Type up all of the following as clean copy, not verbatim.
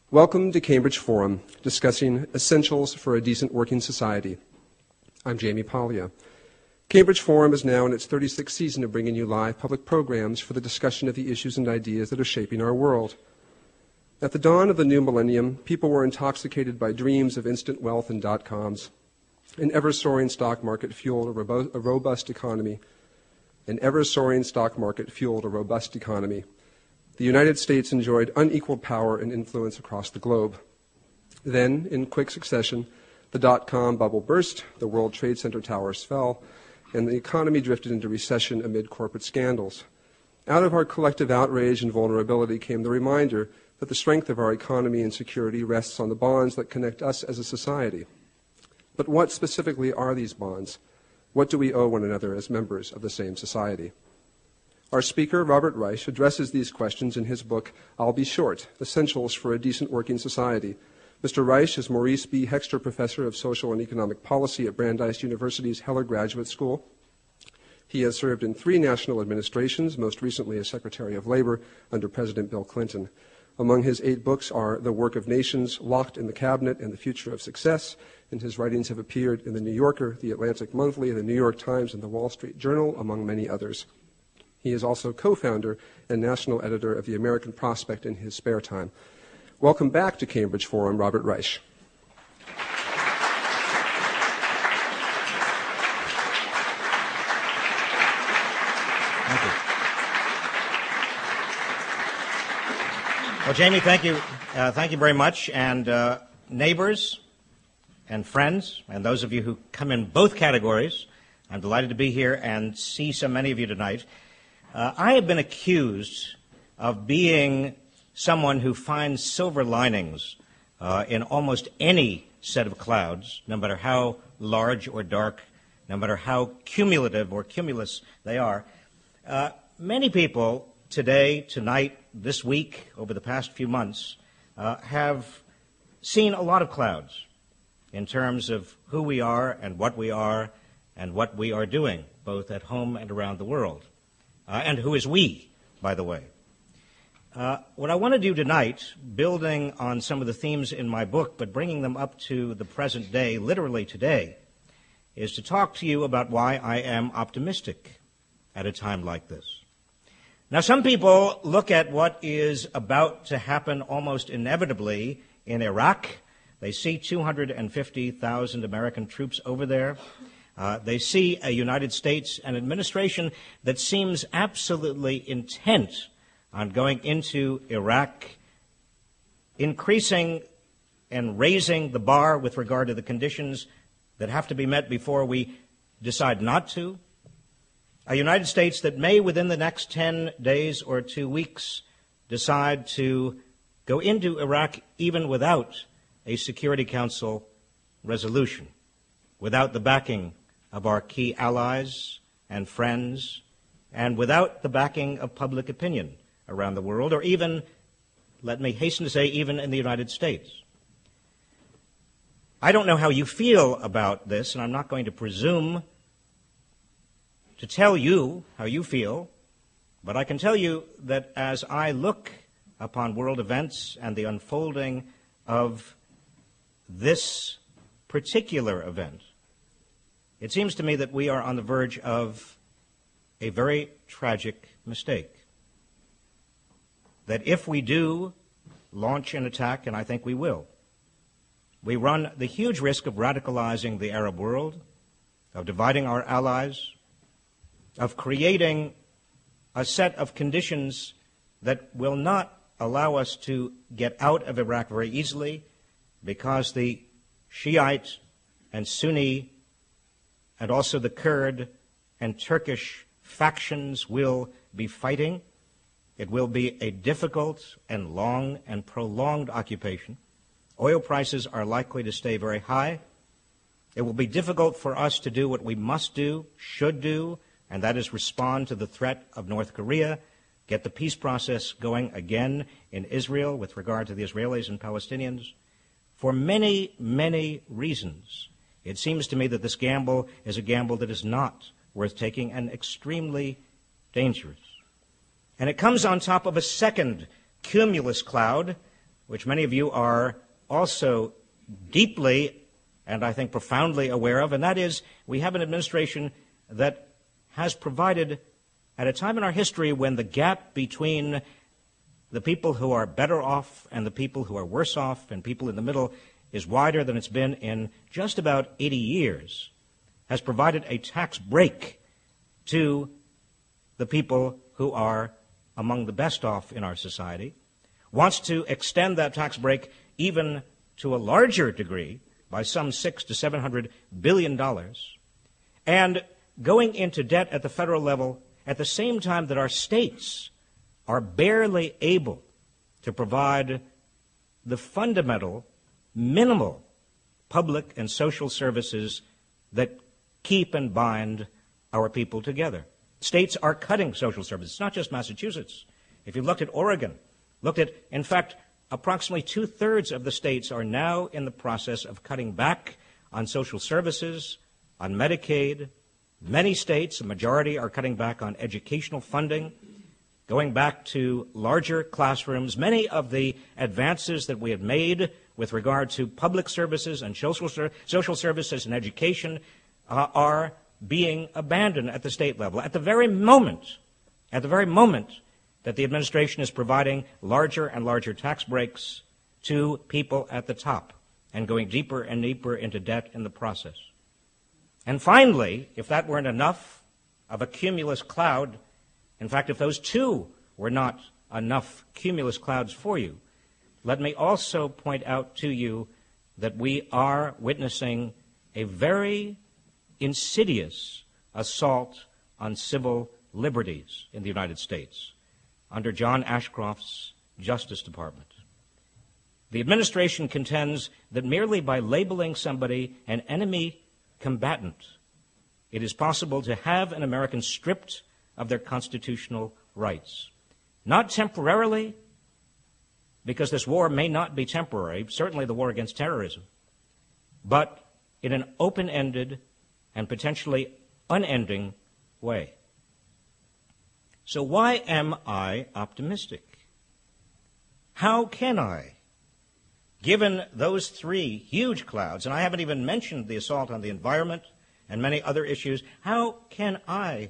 Welcome to Cambridge Forum, discussing essentials for a decent working society. I'm Jamie Paglia. Cambridge Forum is now in its 36th season of bringing you live public programs for the discussion of the issues and ideas that are shaping our world. At the dawn of the new millennium, people were intoxicated by dreams of instant wealth and dot-coms. An ever-soaring stock market fueled a robust economy. An ever-soaring stock market fueled a robust economy. The United States enjoyed unequaled power and influence across the globe. Then, in quick succession, the dot-com bubble burst, the World Trade Center towers fell, and the economy drifted into recession amid corporate scandals. Out of our collective outrage and vulnerability came the reminder that the strength of our economy and security rests on the bonds that connect us as a society. But what specifically are these bonds? What do we owe one another as members of the same society? Our speaker, Robert Reich, addresses these questions in his book, I'll Be Short, Essentials for a Decent Working Society. Mr. Reich is Maurice B. Hexter Professor of Social and Economic Policy at Brandeis University's Heller Graduate School. He has served in 3 national administrations, most recently as Secretary of Labor under President Bill Clinton. Among his 8 books are The Work of Nations, Locked in the Cabinet, and The Future of Success, and his writings have appeared in The New Yorker, The Atlantic Monthly, The New York Times, and The Wall Street Journal, among many others. He is also co-founder and national editor of the American Prospect in his spare time. Welcome back to Cambridge Forum, Robert Reich. Thank you. Well, Jamie, thank you. Thank you very much. And neighbors and friends, and those of you who come in both categories, I'm delighted to be here and see so many of you tonight. I have been accused of being someone who finds silver linings in almost any set of clouds, no matter how large or dark, no matter how cumulative or cumulus they are. Many people today, tonight, this week, over the past few months, have seen a lot of clouds in terms of who we are and what we are doing, both at home and around the world. And who is we, by the way. What I want to do tonight, building on some of the themes in my book, but bringing them up to the present day, literally today, is to talk to you about why I am optimistic at a time like this. Now, some people look at what is about to happen almost inevitably in Iraq. They see 250,000 American troops over there. They see a United States, an administration that seems absolutely intent on going into Iraq, increasing and raising the bar with regard to the conditions that have to be met before we decide not to. A United States that may, within the next 10 days or 2 weeks, decide to go into Iraq even without a Security Council resolution, without the backing of our key allies and friends, and without the backing of public opinion around the world, or even, let me hasten to say, even in the United States. I don't know how you feel about this, and I'm not going to presume to tell you how you feel, but I can tell you that as I look upon world events and the unfolding of this particular event, it seems to me that we are on the verge of a very tragic mistake. That if we do launch an attack, and I think we will, we run the huge risk of radicalizing the Arab world, of dividing our allies, of creating a set of conditions that will not allow us to get out of Iraq very easily, because the Shiite and Sunni and also the Kurd and Turkish factions will be fighting. It will be a difficult and long and prolonged occupation. Oil prices are likely to stay very high. It will be difficult for us to do what we must do, should do, and that is respond to the threat of North Korea, get the peace process going again in Israel with regard to the Israelis and Palestinians. For many, many reasons, it seems to me that this gamble is a gamble that is not worth taking and extremely dangerous. And it comes on top of a second cumulus cloud which many of you are also deeply and I think profoundly aware of, and that is we have an administration that has provided, at a time in our history when the gap between the people who are better off and the people who are worse off and people in the middle is wider than it's been in just about 80 years, has provided a tax break to the people who are among the best off in our society, wants to extend that tax break even to a larger degree by some $600 to $700 billion, and going into debt at the federal level at the same time that our states are barely able to provide the fundamental, minimal public and social services that keep and bind our people together. States are cutting social services. It's not just Massachusetts. If you looked at Oregon, in fact, approximately 2/3 of the states are now in the process of cutting back on social services, on Medicaid. Many states, a majority, are cutting back on educational funding, going back to larger classrooms. Many of the advances that we have made with regard to public services and social services and education are being abandoned at the state level. At the very moment that the administration is providing larger and larger tax breaks to people at the top and going deeper and deeper into debt in the process. And finally, if that weren't enough of a cumulus cloud, in fact, if those two were not enough cumulus clouds for you, let me also point out to you that we are witnessing a very insidious assault on civil liberties in the United States under John Ashcroft's Justice Department. The administration contends that merely by labeling somebody an enemy combatant, it is possible to have an American stripped of their constitutional rights. Not temporarily, because this war may not be temporary, certainly the war against terrorism, but in an open-ended and potentially unending way. So why am I optimistic? How can I, given those three huge clouds, and I haven't even mentioned the assault on the environment and many other issues, how can I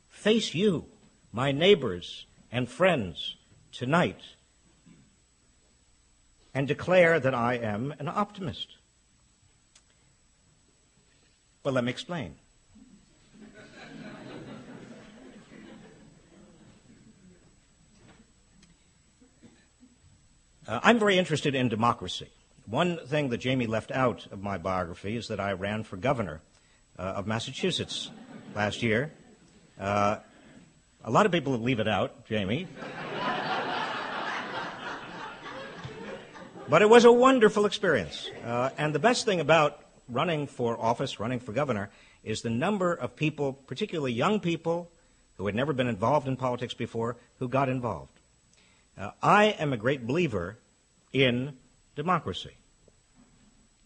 face you, my neighbors and friends, tonight and declare that I am an optimist? Well, let me explain. I'm very interested in democracy. One thing that Jamie left out of my biography is that I ran for governor of Massachusetts last year. A lot of people leave it out, Jamie. But it was a wonderful experience. And the best thing about running for office, running for governor, is the number of people, particularly young people who had never been involved in politics before, who got involved. I am a great believer in democracy.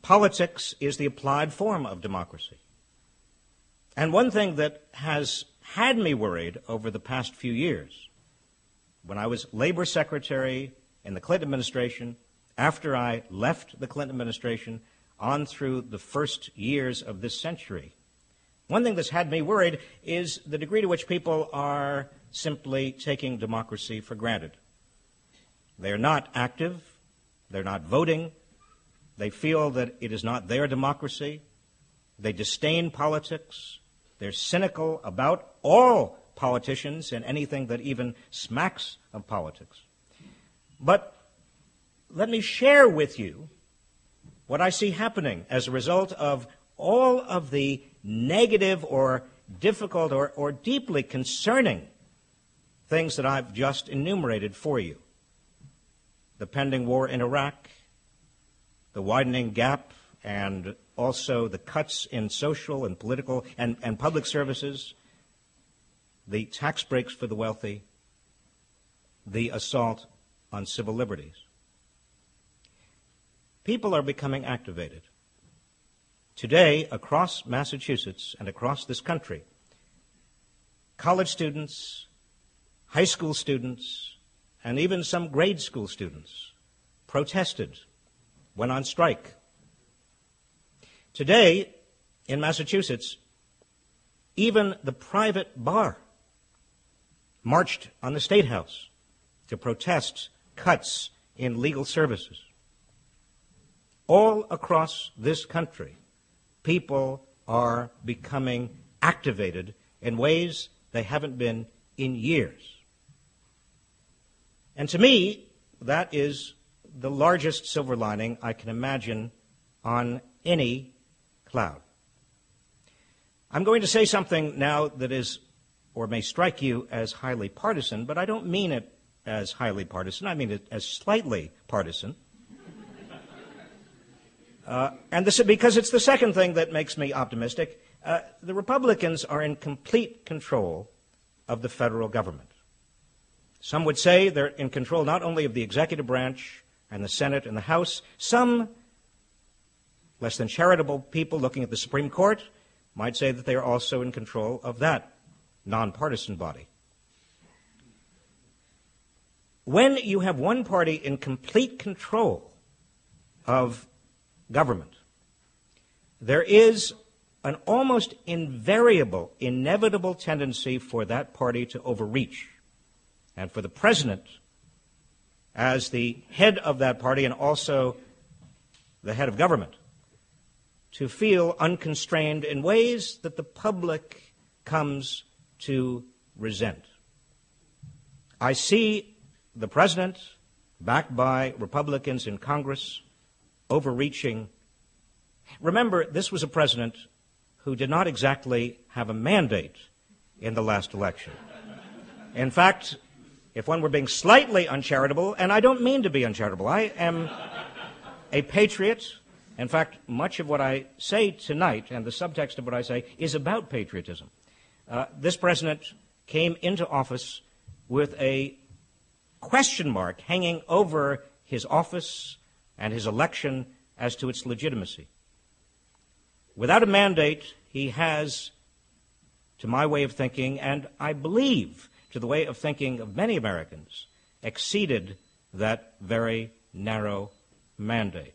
Politics is the applied form of democracy. And one thing that has had me worried over the past few years, when I was labor secretary in the Clinton administration, after I left the Clinton administration, on through the first years of this century, one thing that's had me worried is the degree to which people are simply taking democracy for granted. They are not active. They're not voting. They feel that it is not their democracy. They disdain politics. They're cynical about all politicians and anything that even smacks of politics. But let me share with you what I see happening as a result of all of the negative or difficult or deeply concerning things that I've just enumerated for you. The pending war in Iraq, the widening gap, and also the cuts in social and political and public services, the tax breaks for the wealthy, the assault on civil liberties. People are becoming activated. Today, across Massachusetts and across this country, college students, high school students, and even some grade school students protested, went on strike. Today, in Massachusetts, even the private bar marched on the State House to protest cuts in legal services. All across this country, people are becoming activated in ways they haven't been in years. And to me, that is the largest silver lining I can imagine on any cloud. I'm going to say something now that is, or may strike you as highly partisan, but I don't mean it as highly partisan. I mean it as slightly partisan. And this is because it's the second thing that makes me optimistic. The Republicans are in complete control of the federal government. Some would say they're in control not only of the executive branch and the Senate and the House. Some less than charitable people looking at the Supreme Court might say that they are also in control of that nonpartisan body. When you have one party in complete control of government, there is an almost invariable, inevitable tendency for that party to overreach, and for the president, as the head of that party and also the head of government, to feel unconstrained in ways that the public comes to resent. I see the president, backed by Republicans in Congress, overreaching. Remember, this was a president who did not exactly have a mandate in the last election. In fact, if one were being slightly uncharitable, and I don't mean to be uncharitable, I am a patriot. In fact, much of what I say tonight and the subtext of what I say is about patriotism. This president came into office with a question mark hanging over his office and his election as to its legitimacy. Without a mandate, he has, to my way of thinking, and I believe to the way of thinking of many Americans, exceeded that very narrow mandate.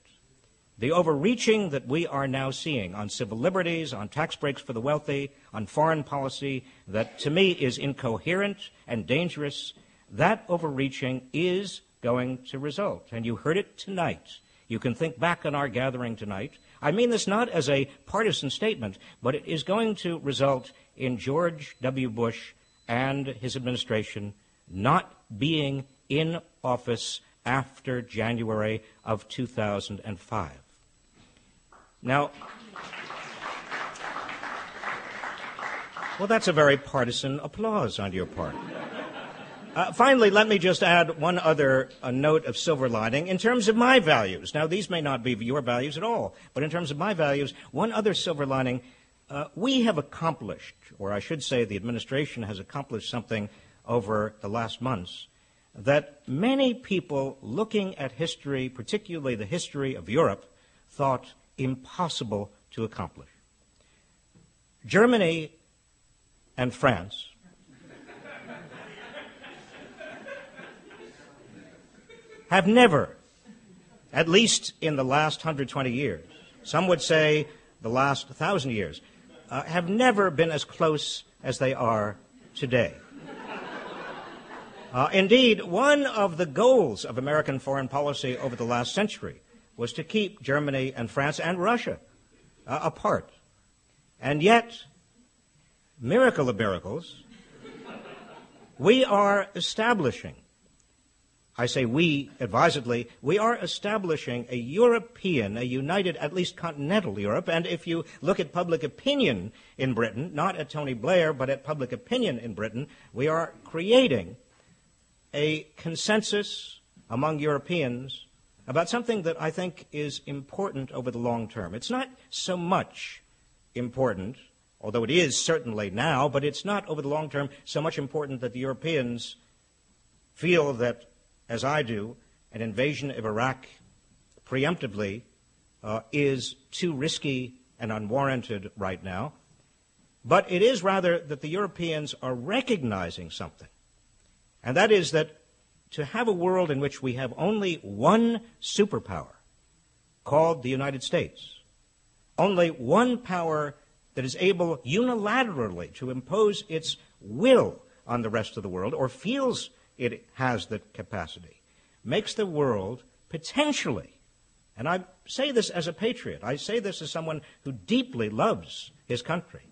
The overreaching that we are now seeing on civil liberties, on tax breaks for the wealthy, on foreign policy, that to me is incoherent and dangerous, that overreaching is going to result. And you heard it tonight. You can think back on our gathering tonight. I mean this not as a partisan statement, but it is going to result in George W. Bush and his administration not being in office after January of 2005. Now, well, that's a very partisan applause on your part. Finally, let me just add one other note of silver lining in terms of my values. Now, these may not be your values at all, but in terms of my values, one other silver lining, we have accomplished, or I should say the administration has accomplished something over the last months that many people looking at history, particularly the history of Europe, thought impossible to accomplish. Germany and France have never, at least in the last 120 years, some would say the last 1,000 years, have never been as close as they are today. Indeed, one of the goals of American foreign policy over the last century was to keep Germany and France and Russia apart. And yet, miracle of miracles, we are establishing, I say we advisedly, we are establishing a European, a united, at least continental Europe, and if you look at public opinion in Britain, not at Tony Blair, but at public opinion in Britain, we are creating a consensus among Europeans about something that I think is important over the long term. It's not so much important, although it is certainly now, but it's not over the long term so much important that the Europeans feel that, as I do, an invasion of Iraq preemptively is too risky and unwarranted right now. But it is rather that the Europeans are recognizing something, and that is that to have a world in which we have only one superpower called the United States, only one power that is able unilaterally to impose its will on the rest of the world, or feels it has the capacity, makes the world potentially, and I say this as a patriot, I say this as someone who deeply loves his country,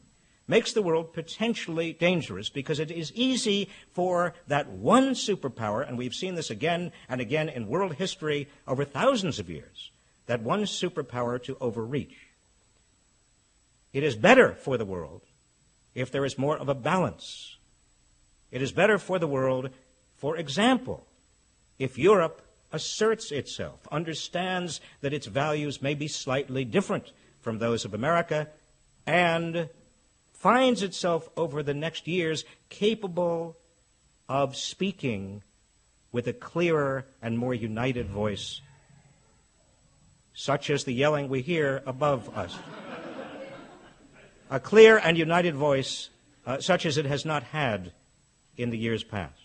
makes the world potentially dangerous, because it is easy for that one superpower, and we've seen this again and again in world history over thousands of years, that one superpower to overreach. It is better for the world if there is more of a balance. It is better for the world, for example, if Europe asserts itself, understands that its values may be slightly different from those of America, and finds itself over the next years capable of speaking with a clearer and more united voice, such as the yelling we hear above us. A clear and united voice, such as it has not had in the years past.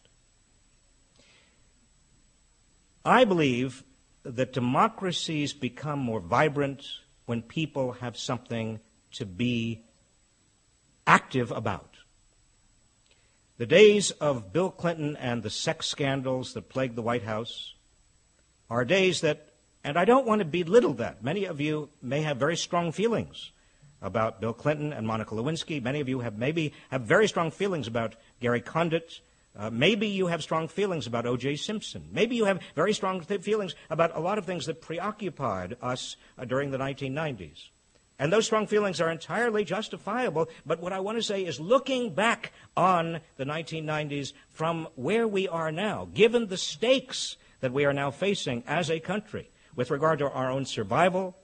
I believe that democracies become more vibrant when people have something to be active about. The days of Bill Clinton and the sex scandals that plagued the White House are days that, and I don't want to belittle that. Many of you may have very strong feelings about Bill Clinton and Monica Lewinsky. Many of you have very strong feelings about Gary Condit. Maybe you have strong feelings about O.J. Simpson. Maybe you have very strong feelings about a lot of things that preoccupied us during the 1990s. And those strong feelings are entirely justifiable, but what I want to say is, looking back on the 1990s from where we are now, given the stakes that we are now facing as a country with regard to our own survival,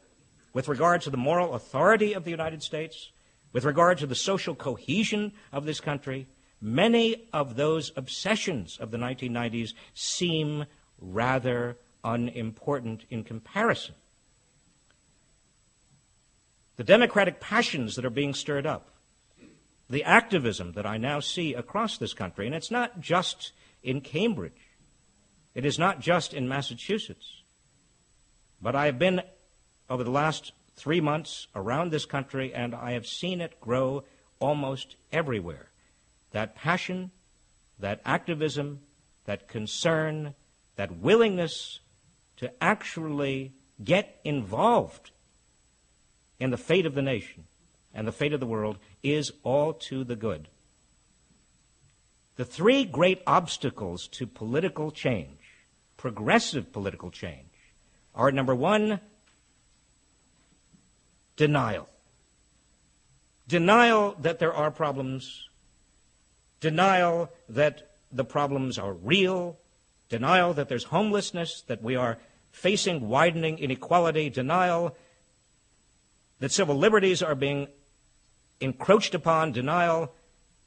with regard to the moral authority of the United States, with regard to the social cohesion of this country, many of those obsessions of the 1990s seem rather unimportant in comparison. The democratic passions that are being stirred up, the activism that I now see across this country, and it's not just in Cambridge, it is not just in Massachusetts, but I have been over the last 3 months around this country, and I have seen it grow almost everywhere. That passion, that activism, that concern, that willingness to actually get involved in the fate of the nation and the fate of the world is all to the good. The three great obstacles to political change, progressive political change, are, number one, denial. Denial that there are problems, denial that the problems are real, denial that there's homelessness, that we are facing widening inequality, denial that civil liberties are being encroached upon, denial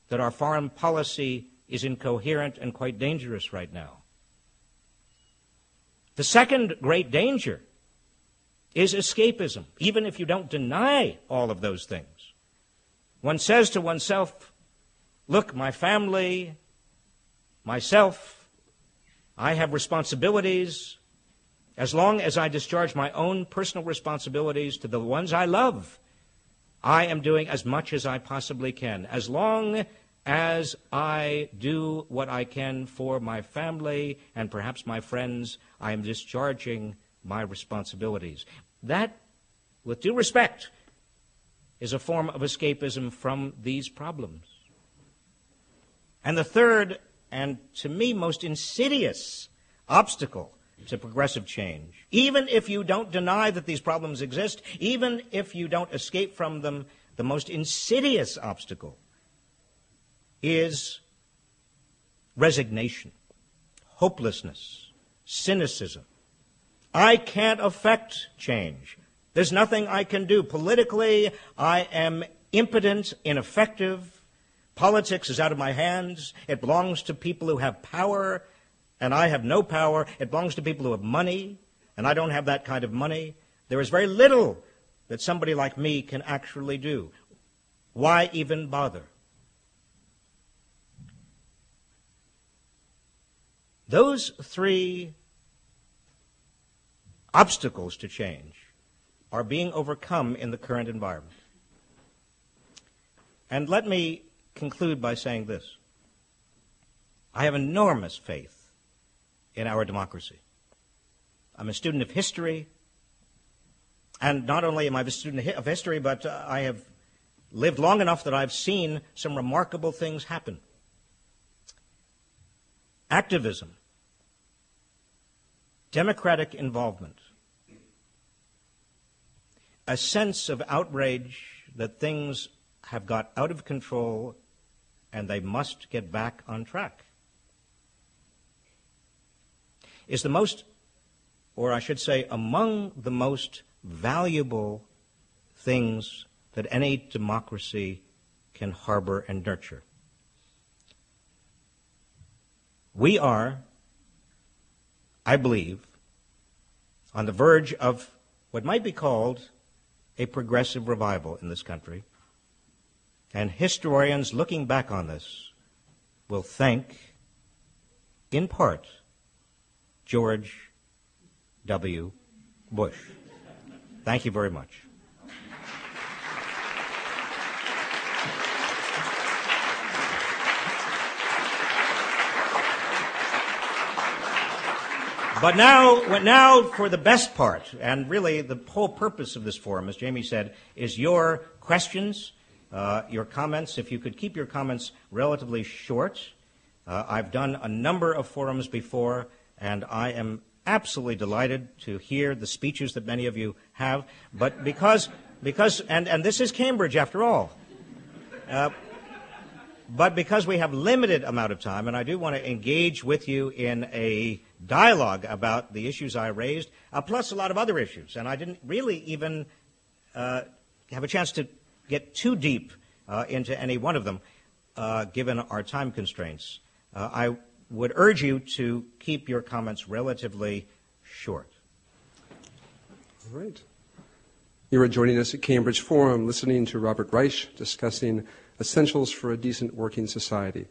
that our foreign policy is incoherent and quite dangerous right now. The second great danger is escapism, even if you don't deny all of those things. One says to oneself, look, my family, myself, I have responsibilities. As long as I discharge my own personal responsibilities to the ones I love, I am doing as much as I possibly can. As long as I do what I can for my family and perhaps my friends, I am discharging my responsibilities. That, with due respect, is a form of escapism from these problems. And the third, and to me most insidious, obstacle to progressive change, even if you don't deny that these problems exist, even if you don't escape from them, the most insidious obstacle is resignation, hopelessness, cynicism. I can't affect change. There's nothing I can do. Politically, I am impotent, ineffective. Politics is out of my hands. It belongs to people who have power, and I have no power. It belongs to people who have money, and I don't have that kind of money. There is very little that somebody like me can actually do. Why even bother? Those three obstacles to change are being overcome in the current environment. And let me conclude by saying this. I have enormous faith in our democracy. I'm a student of history, and not only am I a student of history, but I have lived long enough that I've seen some remarkable things happen. Activism, democratic involvement, a sense of outrage that things have got out of control and they must get back on track, is the most, or I should say, among the most valuable things that any democracy can harbor and nurture. We are, I believe, on the verge of what might be called a progressive revival in this country. And historians looking back on this will thank, in part, George W. Bush. Thank you very much. But now for the best part, and really the whole purpose of this forum, as Jamie said, is your questions, your comments. If you could keep your comments relatively short. I've done a number of forums before, and I am absolutely delighted to hear the speeches that many of you have. But because and this is Cambridge after all. But because we have limited amount of time, and I do want to engage with you in a dialogue about the issues I raised, plus a lot of other issues, and I didn't really even have a chance to get too deep into any one of them, given our time constraints. I would urge you to keep your comments relatively short. All right. You are joining us at Cambridge Forum, listening to Robert Reich discussing essentials for a decent working society.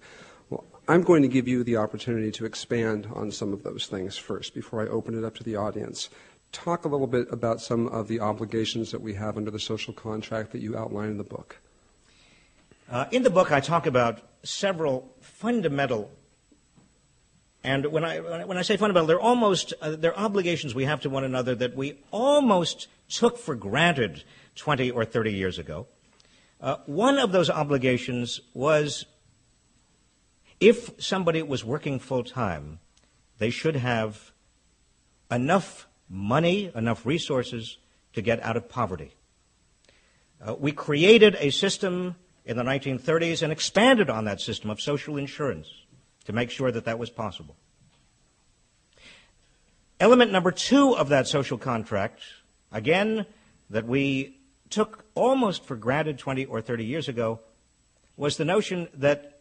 Well, I'm going to give you the opportunity to expand on some of those things first before I open it up to the audience. Talk a little bit about some of the obligations that we have under the social contract that you outline in the book. In the book, I talk about several fundamental, and when I say fundamental, they're obligations we have to one another that we almost took for granted 20 or 30 years ago. One of those obligations was, if somebody was working full-time, they should have enough money, enough resources to get out of poverty. We created a system in the 1930s and expanded on that system of social insurance to make sure that that was possible. Element number 2 of that social contract, again, that we took almost for granted 20 or 30 years ago, was the notion that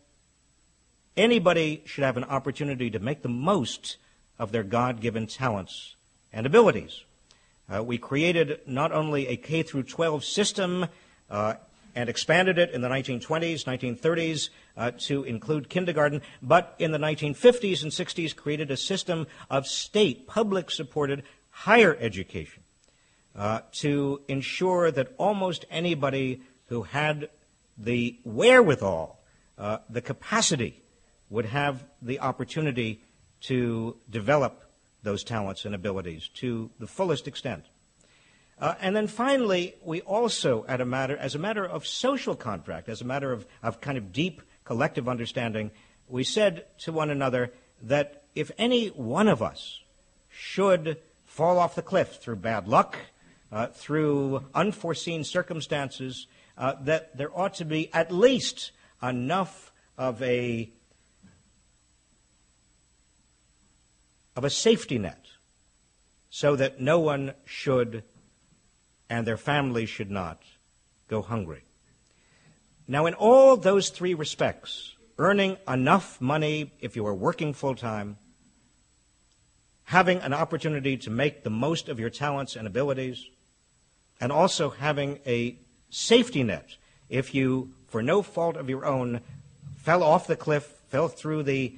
anybody should have an opportunity to make the most of their God-given talents and abilities. We created not only a K through 12 system and expanded it in the 1920s, 1930s to include kindergarten, but in the 1950s and 60s created a system of state, public-supported higher education to ensure that almost anybody who had the wherewithal, the capacity, would have the opportunity to develop those talents and abilities to the fullest extent. And then finally, we also, as a matter of social contract, as a matter of kind of deep collective understanding, we said to one another that if any one of us should fall off the cliff through bad luck, through unforeseen circumstances, that there ought to be at least enough of a safety net so that no one should and their families should not go hungry. Now, in all those three respects, earning enough money if you are working full-time, having an opportunity to make the most of your talents and abilities, and also having a safety net if you, for no fault of your own, fell off the cliff, fell through the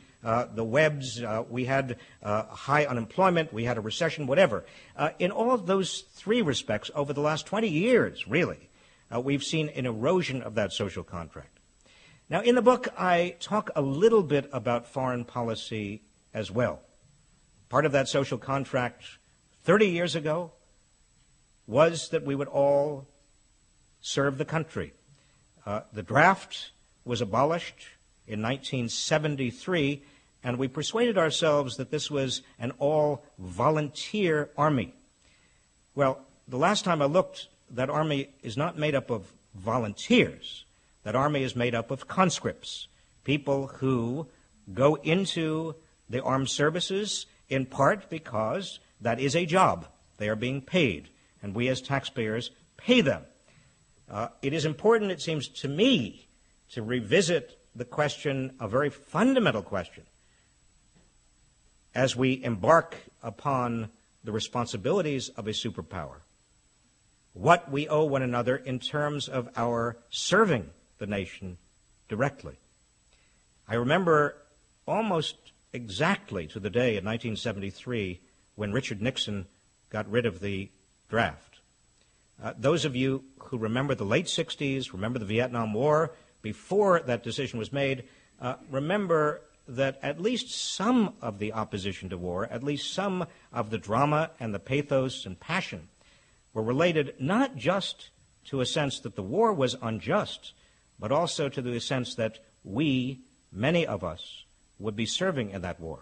the webs, we had high unemployment, we had a recession, whatever. In all of those three respects, over the last 20 years, really, we've seen an erosion of that social contract. Now, in the book, I talk a little bit about foreign policy as well. Part of that social contract 30 years ago was that we would all serve the country. The draft was abolished in 1973, and we persuaded ourselves that this was an all-volunteer army. Well, the last time I looked, that army is not made up of volunteers. That army is made up of conscripts, people who go into the armed services in part because that is a job. They are being paid, and we as taxpayers pay them. It is important, it seems to me, to revisit the question, a very fundamental question, as we embark upon the responsibilities of a superpower, what we owe one another in terms of our serving the nation directly. I remember almost exactly to the day in 1973 when Richard Nixon got rid of the draft. Those of you who remember the late 60s, remember the Vietnam War, before that decision was made, remember that at least some of the opposition to war, at least some of the drama and the pathos and passion were related not just to a sense that the war was unjust, but also to the sense that we, many of us, would be serving in that war.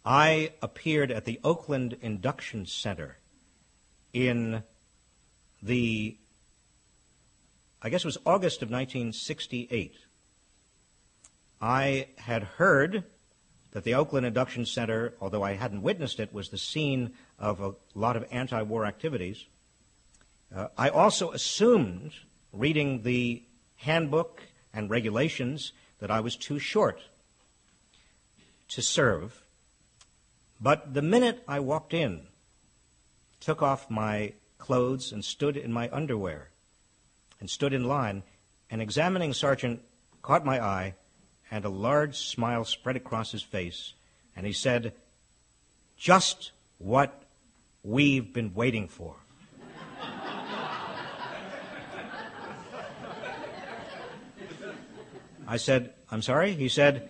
I appeared at the Oakland Induction Center in the, I guess it was August of 1968. I had heard that the Oakland Induction Center, although I hadn't witnessed it, was the scene of a lot of anti-war activities. I also assumed, reading the handbook and regulations, that I was too short to serve. But the minute I walked in, took off my clothes and stood in my underwear and stood in line, an examining sergeant caught my eye and a large smile spread across his face, and he said, "Just what we've been waiting for." I said, "I'm sorry?" He said,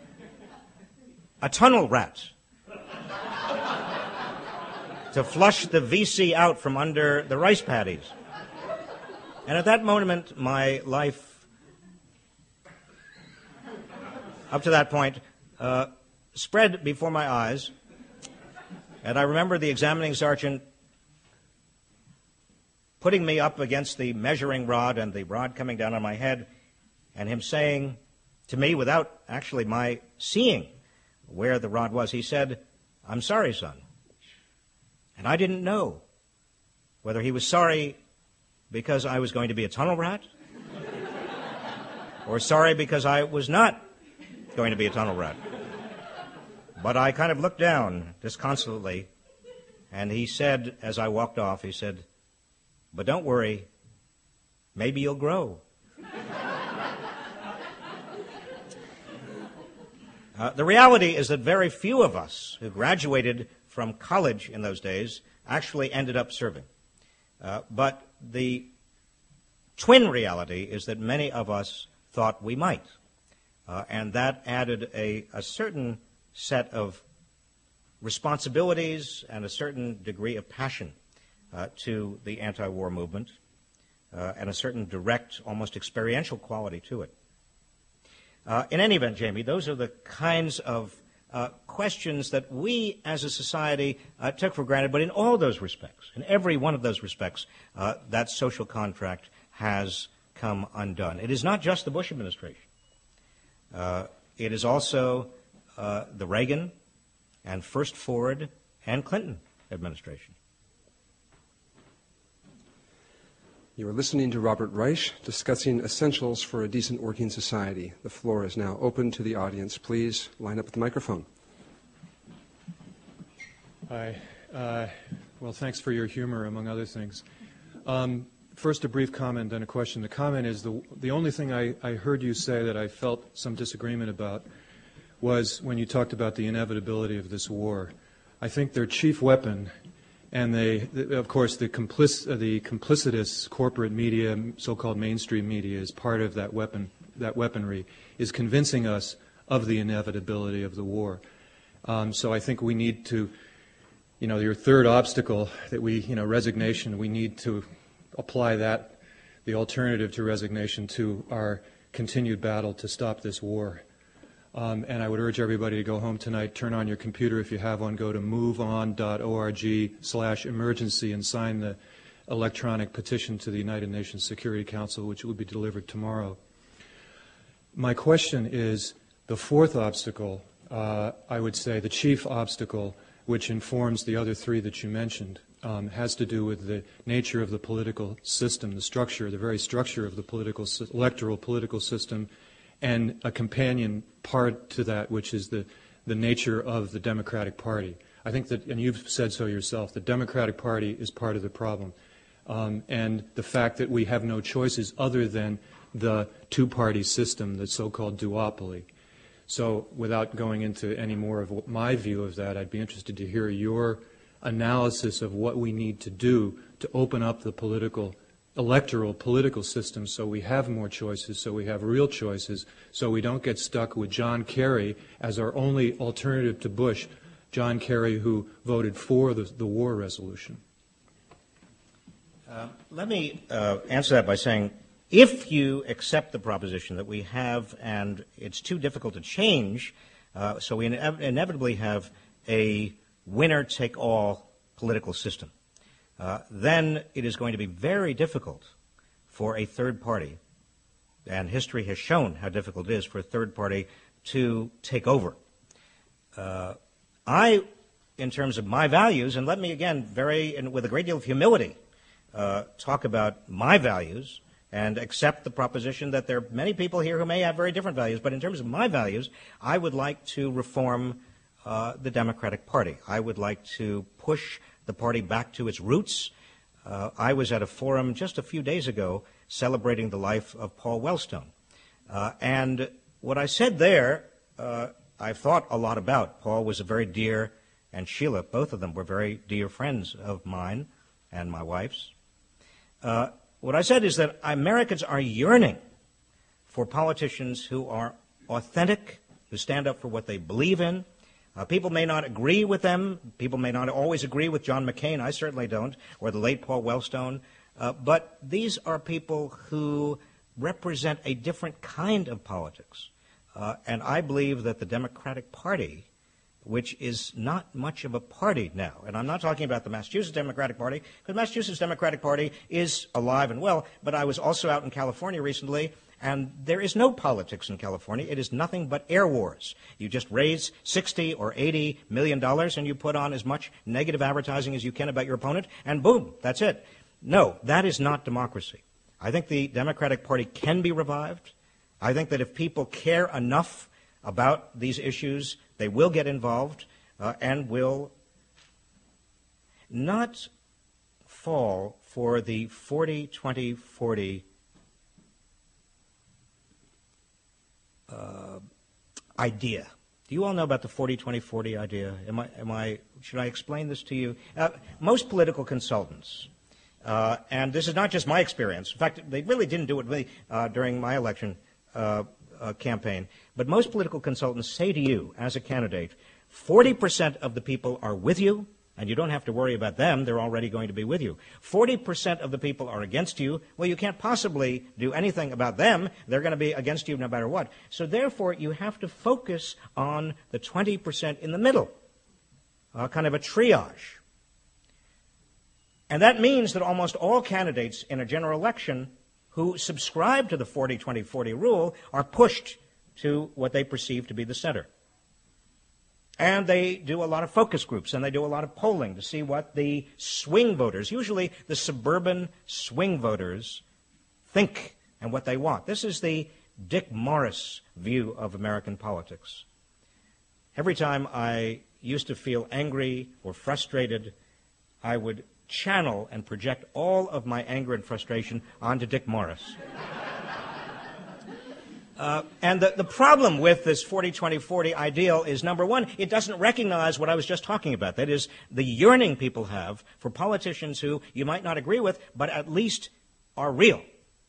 "A tunnel rat to flush the VC out from under the rice paddies." And at that moment, my life, up to that point, spread before my eyes. And I remember the examining sergeant putting me up against the measuring rod and the rod coming down on my head, and him saying to me, without actually my seeing where the rod was, he said, "I'm sorry, son." And I didn't know whether he was sorry because I was going to be a tunnel rat or sorry because I was not going to be a tunnel rat. But I kind of looked down disconsolately, and he said, as I walked off, he said, "But don't worry, maybe you'll grow." The reality is that very few of us who graduated from college in those days actually ended up serving. But the twin reality is that many of us thought we might. And that added a certain set of responsibilities and a certain degree of passion to the anti-war movement and a certain direct, almost experiential quality to it. In any event, Jamie, those are the kinds of questions that we as a society took for granted, but in all those respects, in every one of those respects, that social contract has come undone. It is not just the Bush administration. It is also the Reagan and first Ford and Clinton administration. You are listening to Robert Reich discussing essentials for a decent working society. The floor is now open to the audience. Please line up at the microphone. Hi. Well, thanks for your humor, among other things. First, a brief comment, then a question. The comment is the only thing I heard you say that I felt some disagreement about was when you talked about the inevitability of this war. I think their chief weapon, and of course the complicitous corporate media, so-called mainstream media, is part of that weaponry, is convincing us of the inevitability of the war. So I think we need to, your third obstacle that resignation, we need to apply that, the alternative to resignation, to our continued battle to stop this war. And I would urge everybody to go home tonight, turn on your computer if you have one, go to moveon.org/emergency and sign the electronic petition to the United Nations Security Council, which will be delivered tomorrow. My question is, the fourth obstacle, I would say the chief obstacle, which informs the other three that you mentioned, has to do with the nature of the political system, the very structure of the electoral political system, and a companion part to that, which is the nature of the Democratic Party. I think that, and you've said so yourself, the Democratic Party is part of the problem. And the fact that we have no choices other than the two-party system, the so-called duopoly. So without going into any more of my view of that, I'd be interested to hear your analysis of what we need to do to open up the electoral political system so we have more choices, so we have real choices, so we don't get stuck with John Kerry as our only alternative to Bush, John Kerry who voted for the war resolution. Let me answer that by saying, if you accept the proposition that we have, and it's too difficult to change, so we inevitably have a winner-take-all political system, then it is going to be very difficult for a third party, and history has shown how difficult it is for a third party to take over. In terms of my values, and let me again, with a great deal of humility, talk about my values and accept the proposition that there are many people here who may have very different values, but in terms of my values, I would like to reform the Democratic Party. I would like to push the party back to its roots. I was at a forum just a few days ago celebrating the life of Paul Wellstone. And what I said there, I've thought a lot about. Paul was a very dear, and Sheila, both of them were very dear friends of mine and my wife's. What I said is that Americans are yearning for politicians who are authentic, who stand up for what they believe in. People may not agree with them. People may not always agree with John McCain. I certainly don't, or the late Paul Wellstone. But these are people who represent a different kind of politics. And I believe that the Democratic Party, which is not much of a party now, and I'm not talking about the Massachusetts Democratic Party, because the Massachusetts Democratic Party is alive and well, but I was also out in California recently, and there is no politics in California. It is nothing but air wars. You just raise $60 or $80 million and you put on as much negative advertising as you can about your opponent, and boom, that's it. No, that is not democracy. I think the Democratic Party can be revived. I think that if people care enough about these issues, they will get involved and will not fall for the 40-20-40 idea. Do you all know about the 40-20-40 idea? Should I explain this to you? Most political consultants, and this is not just my experience. In fact, they really didn't do it with me during my election campaign. But most political consultants say to you, as a candidate, 40% of the people are with you, and you don't have to worry about them. They're already going to be with you. 40% of the people are against you. Well, you can't possibly do anything about them. They're going to be against you no matter what. So therefore, you have to focus on the 20% in the middle, kind of a triage. And that means that almost all candidates in a general election who subscribe to the 40-20-40 rule are pushed to what they perceive to be the center. And they do a lot of focus groups, and they do a lot of polling to see what the swing voters, usually the suburban swing voters, think and what they want. This is the Dick Morris view of American politics. Every time I used to feel angry or frustrated, I would channel and project all of my anger and frustration onto Dick Morris. And the problem with this 40-20-40 ideal is, number one, it doesn't recognize what I was just talking about. That is, the yearning people have for politicians who you might not agree with, but at least are real.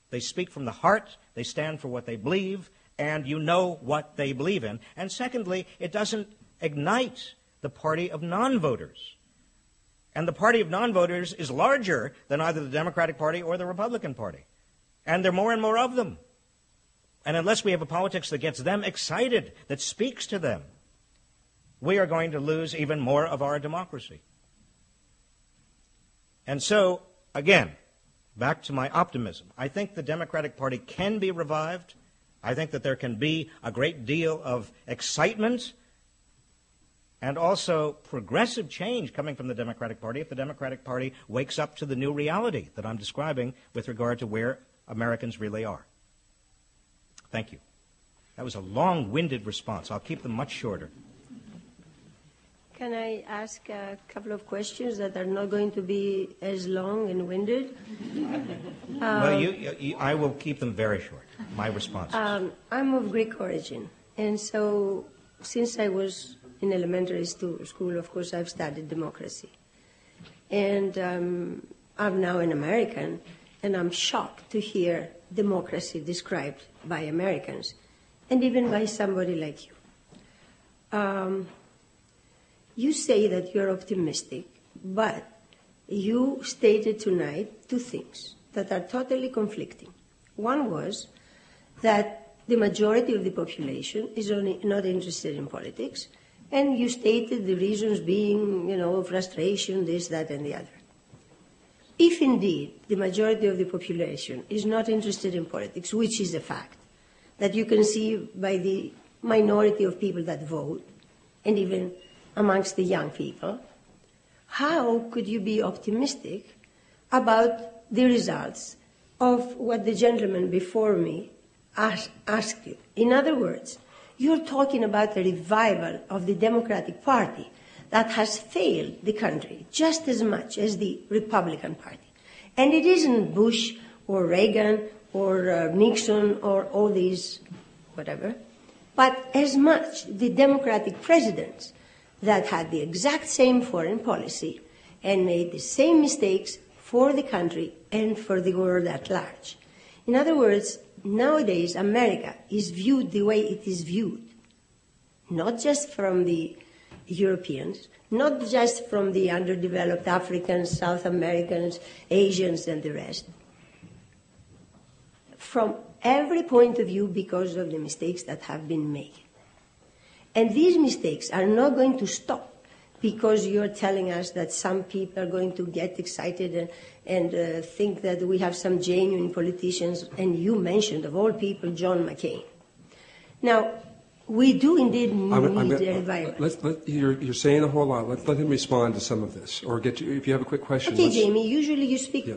They speak from the heart, they stand for what they believe, and you know what they believe in. And secondly, it doesn't ignite the party of non-voters. And the party of non-voters is larger than either the Democratic Party or the Republican Party. And there are more and more of them. And unless we have a politics that gets them excited, that speaks to them, we are going to lose even more of our democracy. And so, again, back to my optimism. I think the Democratic Party can be revived. I think that there can be a great deal of excitement and also progressive change coming from the Democratic Party if the Democratic Party wakes up to the new reality that I'm describing with regard to where Americans really are. Thank you. That was a long-winded response. I'll keep them much shorter. Can I ask a couple of questions that are not going to be as long and winded? Well, I will keep them very short, my responses. I'm of Greek origin, and so since I was in elementary school, of course, I've studied democracy. And I'm now an American, and I'm shocked to hear democracy described by Americans, and even by somebody like you. You say that you're optimistic, but you stated tonight two things that are totally conflicting. One was that the majority of the population is not interested in politics, and you stated the reasons being, frustration, this, that, and the other. If indeed the majority of the population is not interested in politics, which is a fact, that you can see by the minority of people that vote, and even amongst the young people, how could you be optimistic about the results of what the gentleman before me asked you? In other words, you're talking about a revival of the Democratic Party that has failed the country just as much as the Republican Party. And it isn't Bush or Reagan or Nixon or all these whatever, but as much the Democratic presidents that had the exact same foreign policy and made the same mistakes for the country and for the world at large. In other words, nowadays America is viewed the way it is viewed, not just from the Europeans, not just from the underdeveloped Africans, South Americans, Asians, and the rest. From every point of view because of the mistakes that have been made. And these mistakes are not going to stop because you're telling us that some people are going to get excited and think that we have some genuine politicians, and you mentioned, of all people, John McCain. Now, we do indeed need a revival. You're saying a whole lot. Let him respond to some of this, or get you, if you have a quick question. Okay, Jamie, usually you speak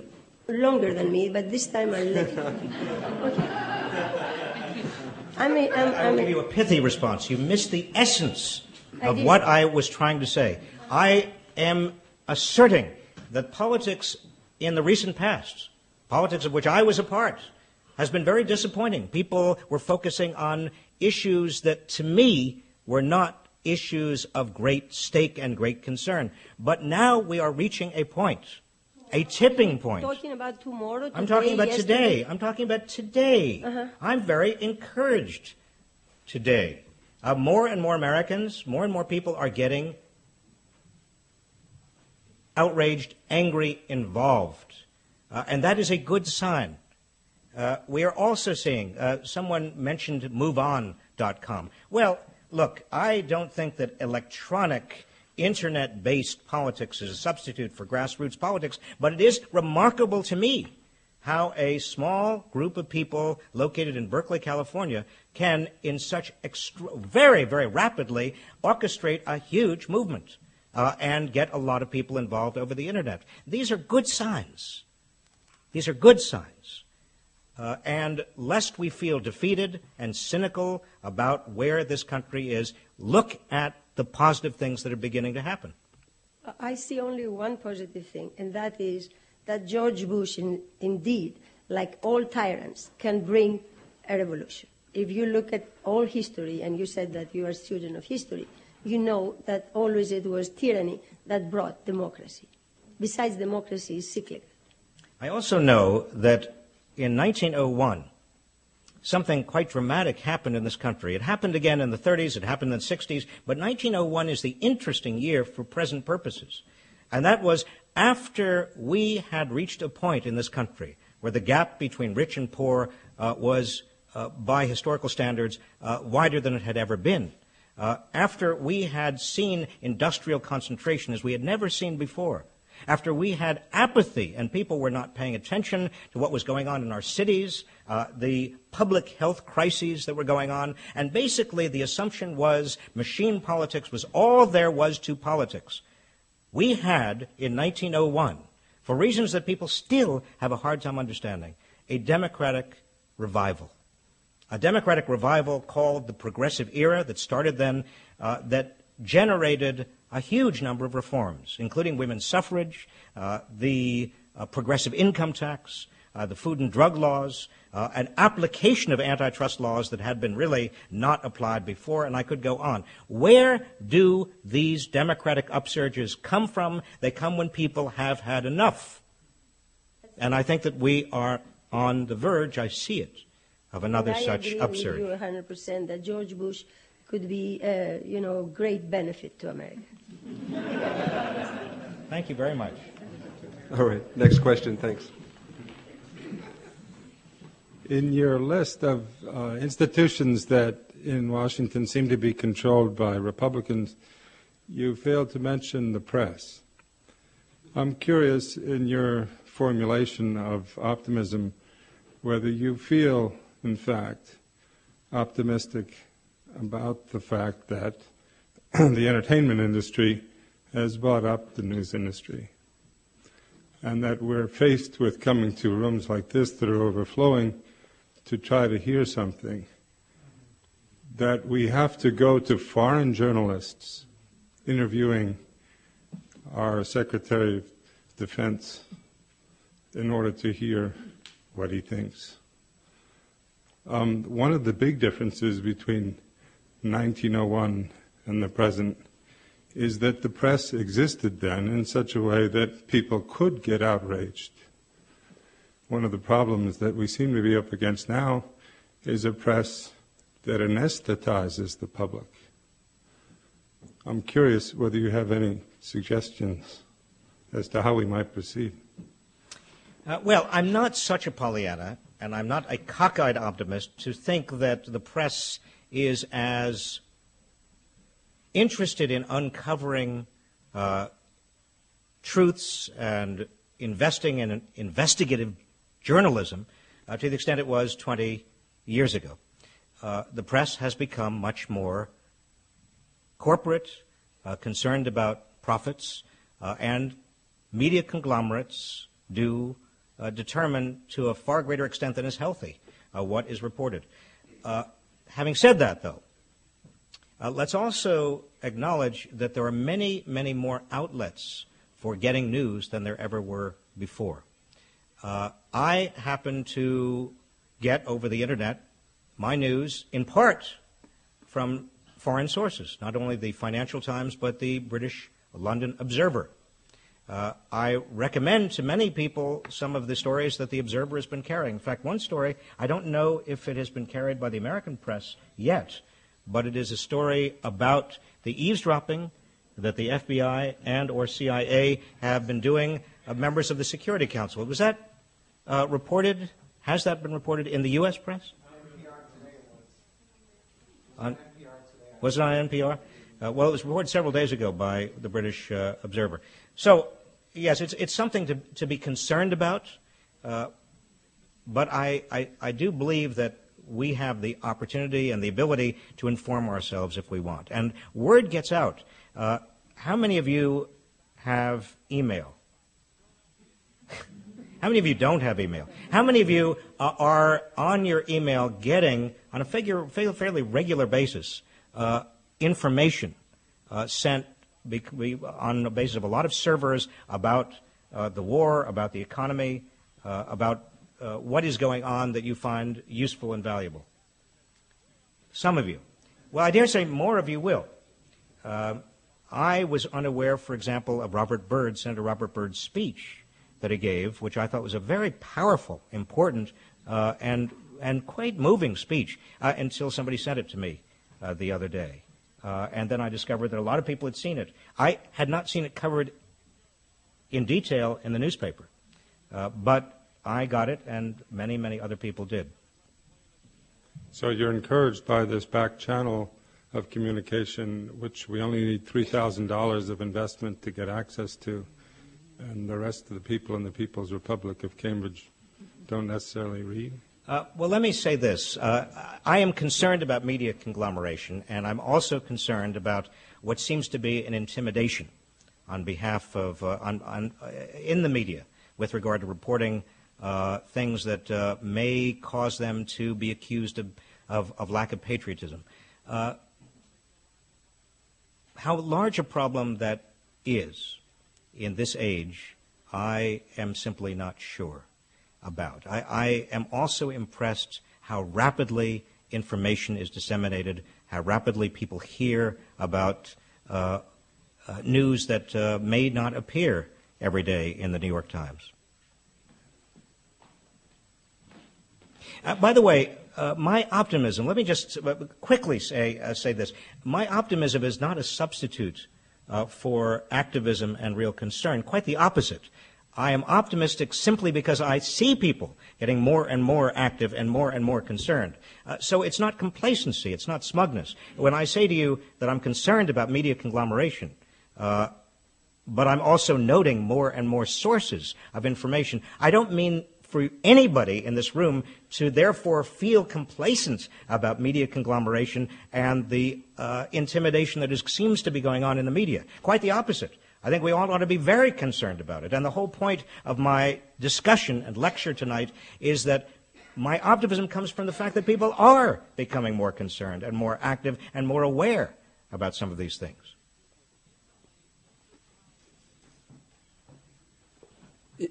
longer than me, but this time I'll let you. Okay. I will give you a pithy response. You missed the essence of what I was trying to say. I am asserting that politics in the recent past, politics of which I was a part, has been very disappointing. People were focusing on issues that, to me, were not issues of great stake and great concern. But now we are reaching a point, a tipping point. Talking about tomorrow, today, I'm talking about yesterday? today. I'm talking about today. I'm very encouraged today. More and more Americans, more and more people are getting outraged, angry, involved. And that is a good sign. We are also seeing, someone mentioned MoveOn.com. Well, look, I don't think that electronic, internet-based politics is a substitute for grassroots politics, but it is remarkable to me how a small group of people located in Berkeley, California, can, in such very, very rapidly, orchestrate a huge movement and get a lot of people involved over the internet. These are good signs. These are good signs. And lest we feel defeated and cynical about where this country is, look at the positive things that are beginning to happen. I see only one positive thing, and that is that George Bush, indeed, like all tyrants, can bring a revolution. if you look at all history, and you said that you are a student of history, you know that always it was tyranny that brought democracy. Besides, democracy is cyclical. I also know that in 1901, something quite dramatic happened in this country. It happened again in the 30s, it happened in the 60s, but 1901 is the interesting year for present purposes. And that was after we had reached a point in this country where the gap between rich and poor was, by historical standards, wider than it had ever been. After we had seen industrial concentration as we had never seen before. After we had apathy and people were not paying attention to what was going on in our cities, the public health crises that were going on, and basically the assumption was machine politics was all there was to politics. We had, in 1901, for reasons that people still have a hard time understanding, a democratic revival. A democratic revival called the Progressive Era that started then, that generated a huge number of reforms, including women's suffrage, the progressive income tax, the food and drug laws, an application of antitrust laws that had been really not applied before, and I could go on. Where do these democratic upsurges come from? They come when people have had enough. And I think that we are on the verge, I see it, of another such upsurge. I agree with you 100% that George Bush could be, great benefit to America. Thank you very much. All right, next question, thanks. In your list of institutions that in Washington seem to be controlled by Republicans, you failed to mention the press. I'm curious, in your formulation of optimism, whether you feel, in fact, optimistic about the fact that the entertainment industry has bought up the news industry, and that we're faced with coming to rooms like this that are overflowing to try to hear something, that we have to go to foreign journalists interviewing our Secretary of Defense in order to hear what he thinks. One of the big differences between 1901 and the present is that the press existed then in such a way that people could get outraged. One of the problems that we seem to be up against now is a press that anesthetizes the public. I'm curious whether you have any suggestions as to how we might proceed. Well, I'm not such a Pollyanna, and I'm not a cockeyed optimist to think that the press is as interested in uncovering truths and investing in investigative journalism to the extent it was 20 years ago. The press has become much more corporate, concerned about profits, and media conglomerates do determine to a far greater extent than is healthy what is reported. Having said that, though, let's also acknowledge that there are many, many more outlets for getting news than there ever were before. I happen to get over the Internet my news in part from foreign sources, not only the Financial Times, but the British London Observer. I recommend to many people some of the stories that the Observer has been carrying. In fact, one story, I don't know if it has been carried by the American press yet, but it is a story about the eavesdropping that the FBI and or CIA have been doing of members of the Security Council. Was that reported? Has that been reported in the U.S. press? On NPR today. Was it on NPR? Well, it was reported several days ago by the British Observer. So, yes, it's something to be concerned about, but I do believe that we have the opportunity and the ability to inform ourselves if we want. And word gets out. How many of you have email? How many of you don't have email? How many of you are on your email getting, on a fairly regular basis, information sent on the basis of a lot of servers about the war, about the economy, about what is going on that you find useful and valuable? Some of you. Well, I dare say more of you will. I was unaware, for example, of Senator Robert Byrd's speech that he gave, which I thought was a very powerful, important, and quite moving speech, until somebody sent it to me the other day. And then I discovered that a lot of people had seen it. I had not seen it covered in detail in the newspaper, but I got it, and many, many other people did. So you're encouraged by this back channel of communication, which we only need $3,000 of investment to get access to, and the rest of the people in the People's Republic of Cambridge don't necessarily read? Well, let me say this. I am concerned about media conglomeration, and I'm also concerned about what seems to be an intimidation on behalf of, in the media with regard to reporting things that may cause them to be accused of lack of patriotism. How large a problem that is in this age, I am simply not sure about. I am also impressed how rapidly information is disseminated, how rapidly people hear about news that may not appear every day in the New York Times. By the way, my optimism, let me just quickly say this. My optimism is not a substitute for activism and real concern. Quite the opposite. I am optimistic simply because I see people getting more and more active and more concerned. So it's not complacency, it's not smugness. When I say to you that I'm concerned about media conglomeration, but I'm also noting more and more sources of information, I don't mean for anybody in this room to therefore feel complacent about media conglomeration and the intimidation that seems to be going on in the media. Quite the opposite. I think we all ought to be very concerned about it. And the whole point of my discussion and lecture tonight is that my optimism comes from the fact that people are becoming more concerned and more active and more aware about some of these things.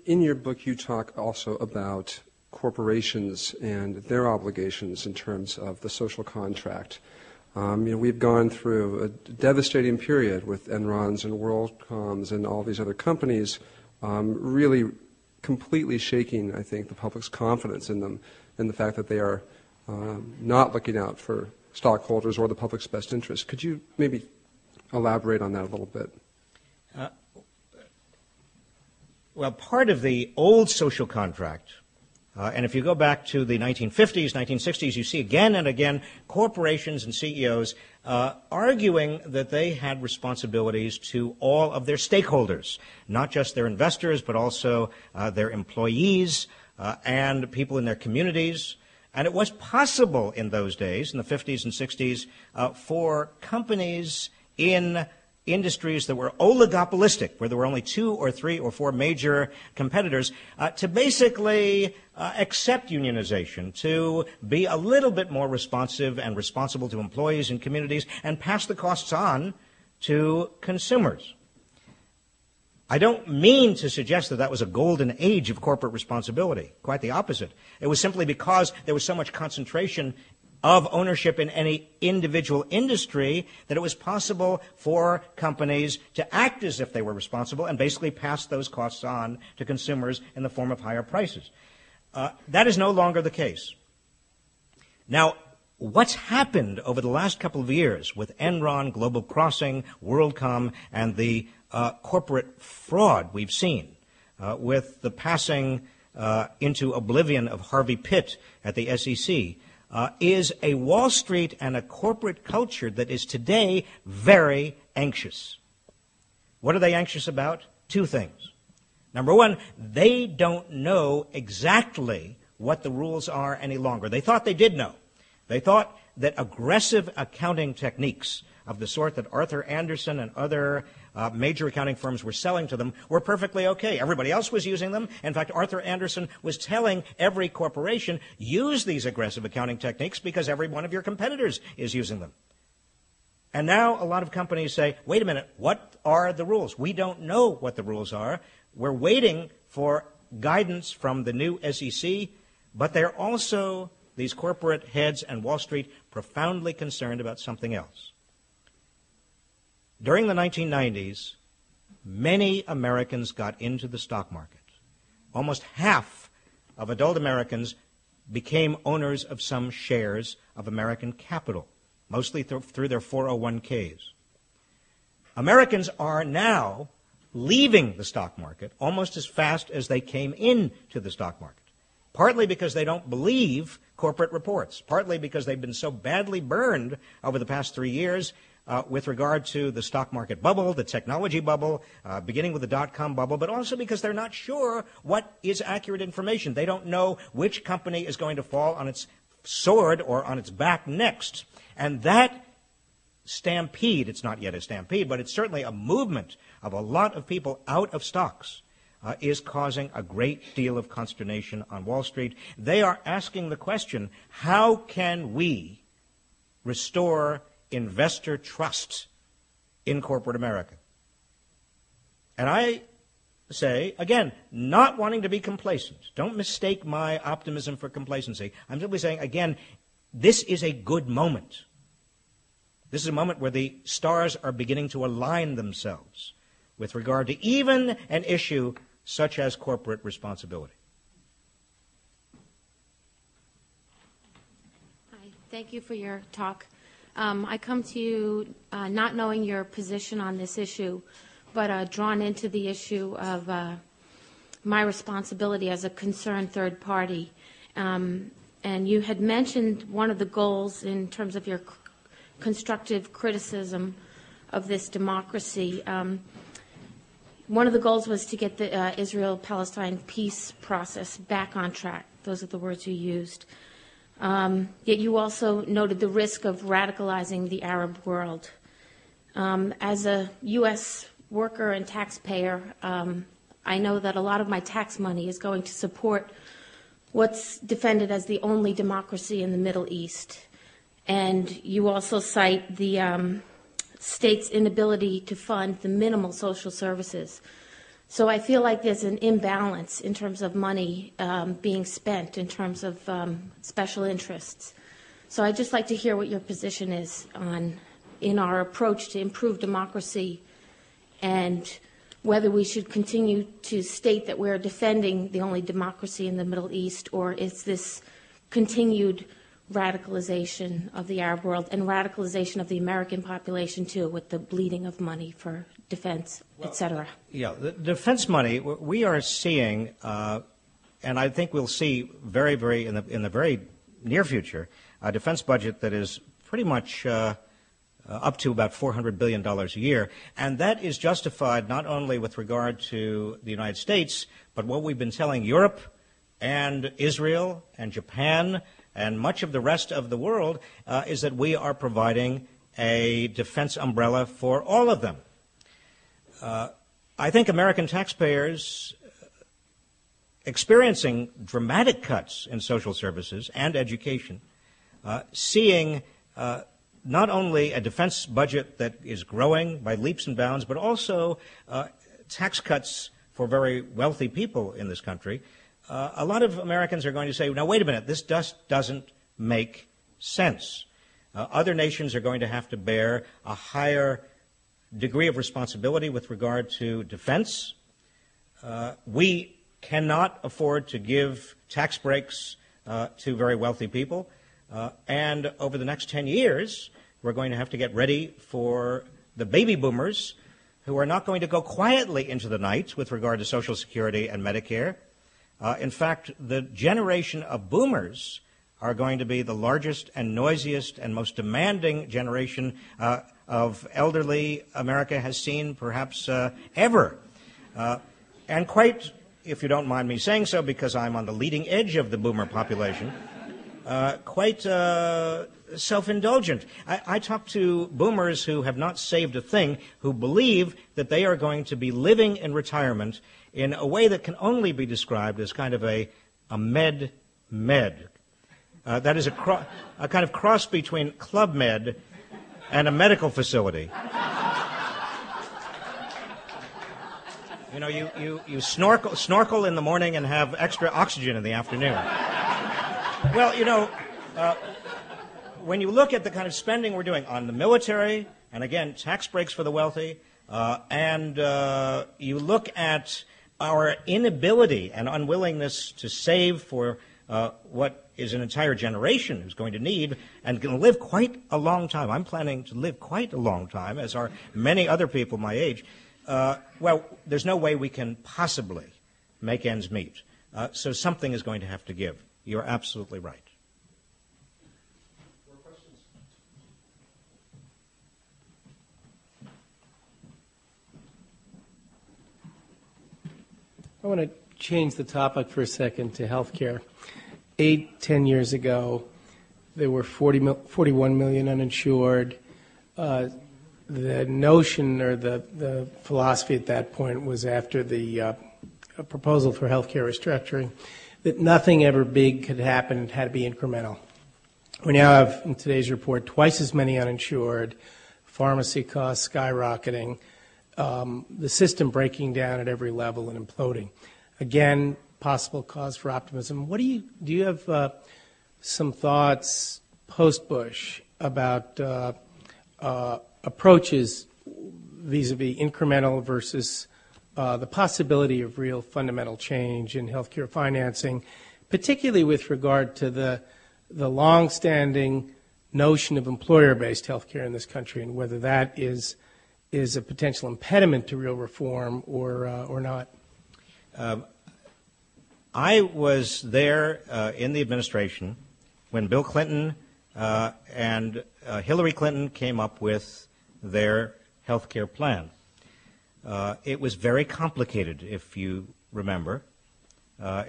In your book, you talk also about corporations and their obligations in terms of the social contract. We've gone through a devastating period with Enrons and WorldComs and all these other companies, really completely shaking, I think, the public's confidence in them and the fact that they are not looking out for stockholders or the public's best interest. Could you maybe elaborate on that a little bit? Well, part of the old social contract, and if you go back to the 1950s, 1960s, you see again and again corporations and CEOs arguing that they had responsibilities to all of their stakeholders, not just their investors, but also their employees and people in their communities. And it was possible in those days, in the 50s and 60s, for companies in industries that were oligopolistic, where there were only 2 or 3 or 4 major competitors, to basically accept unionization, to be a little bit more responsive and responsible to employees and communities, and pass the costs on to consumers. I don't mean to suggest that that was a golden age of corporate responsibility. Quite the opposite. It was simply because there was so much concentration of ownership in any individual industry that it was possible for companies to act as if they were responsible and basically pass those costs on to consumers in the form of higher prices. That is no longer the case. Now, what's happened over the last couple of years with Enron, Global Crossing, WorldCom, and the corporate fraud we've seen with the passing into oblivion of Harvey Pitt at the SEC, is a Wall Street and a corporate culture that is today very anxious. What are they anxious about? 2 things. Number one, they don't know exactly what the rules are any longer. They thought they did know. They thought that aggressive accounting techniques of the sort that Arthur Andersen and other major accounting firms were selling to them were perfectly okay. Everybody else was using them. In fact, Arthur Andersen was telling every corporation, use these aggressive accounting techniques because every one of your competitors is using them. And now a lot of companies say, wait a minute, what are the rules? We don't know what the rules are. We're waiting for guidance from the new SEC, but they're also these corporate heads and Wall Street profoundly concerned about something else. During the 1990s, many Americans got into the stock market. Almost half of adult Americans became owners of some shares of American capital, mostly through their 401ks. Americans are now leaving the stock market almost as fast as they came into the stock market, partly because they don't believe corporate reports, partly because they've been so badly burned over the past 3 years with regard to the stock market bubble, the technology bubble, beginning with the dot-com bubble, but also because they're not sure what is accurate information. They don't know which company is going to fall on its sword or on its back next. And that stampede, it's not yet a stampede, but it's certainly a movement of a lot of people out of stocks, is causing a great deal of consternation on Wall Street. They are asking the question, how can we restore investor trust in corporate America? And I say, again, not wanting to be complacent. Don't mistake my optimism for complacency. I'm simply saying, again, this is a good moment. This is a moment where the stars are beginning to align themselves with regard to even an issue such as corporate responsibility. Hi, thank you for your talk. I come to you not knowing your position on this issue, but drawn into the issue of my responsibility as a concerned third party. And you had mentioned one of the goals in terms of your constructive criticism of this democracy. One of the goals was to get the Israel-Palestine peace process back on track. Those are the words you used. Yet you also noted the risk of radicalizing the Arab world. As a U.S. worker and taxpayer, I know that a lot of my tax money is going to support what's defended as the only democracy in the Middle East. And you also cite the state's inability to fund the minimal social services. So I feel like there's an imbalance in terms of money being spent in terms of special interests. So I'd just like to hear what your position is in our approach to improve democracy, and whether we should continue to state that we're defending the only democracy in the Middle East, or is this continued radicalization of the Arab world and radicalization of the American population, too, with the bleeding of money for defense, et cetera. Yeah, the defense money, we are seeing, and I think we'll see very, very, in the very near future, a defense budget that is pretty much up to about $400 billion a year. And that is justified not only with regard to the United States, but what we've been telling Europe and Israel and Japan and much of the rest of the world, is that we are providing a defense umbrella for all of them. I think American taxpayers experiencing dramatic cuts in social services and education, seeing not only a defense budget that is growing by leaps and bounds, but also tax cuts for very wealthy people in this country, a lot of Americans are going to say, now, wait a minute, this just doesn't make sense. Other nations are going to have to bear a higher degree of responsibility with regard to defense. We cannot afford to give tax breaks to very wealthy people. And over the next 10 years, we're going to have to get ready for the baby boomers who are not going to go quietly into the night with regard to Social Security and Medicare. In fact, the generation of boomers are going to be the largest and noisiest and most demanding generation of elderly America has seen perhaps ever. And quite, if you don't mind me saying so, because I'm on the leading edge of the boomer population, quite self-indulgent. I talk to boomers who have not saved a thing, who believe that they are going to be living in retirement in a way that can only be described as kind of a med. That is a kind of cross between Club Med and a medical facility. You know, you snorkel in the morning and have extra oxygen in the afternoon. Well, you know, when you look at the kind of spending we're doing on the military, and again, tax breaks for the wealthy, and you look at our inability and unwillingness to save for what is an entire generation who's going to need and going to live quite a long time. I'm planning to live quite a long time, as are many other people my age. Well, there's no way we can possibly make ends meet. So something is going to have to give. You're absolutely right. More questions? I want to change the topic for a second to healthcare. 10 years ago, there were 41 million uninsured. The notion or the philosophy at that point was, after the proposal for healthcare restructuring, that nothing ever big could happen. It had to be incremental. We now have, in today's report, twice as many uninsured, pharmacy costs skyrocketing, the system breaking down at every level and imploding. Again, possible cause for optimism. Do you have some thoughts post-Bush about approaches vis-a-vis incremental versus the possibility of real fundamental change in healthcare financing, particularly with regard to the long-standing notion of employer-based healthcare in this country, and whether that is a potential impediment to real reform or not? I was there in the administration when Bill Clinton and Hillary Clinton came up with their health care plan. It was very complicated, if you remember.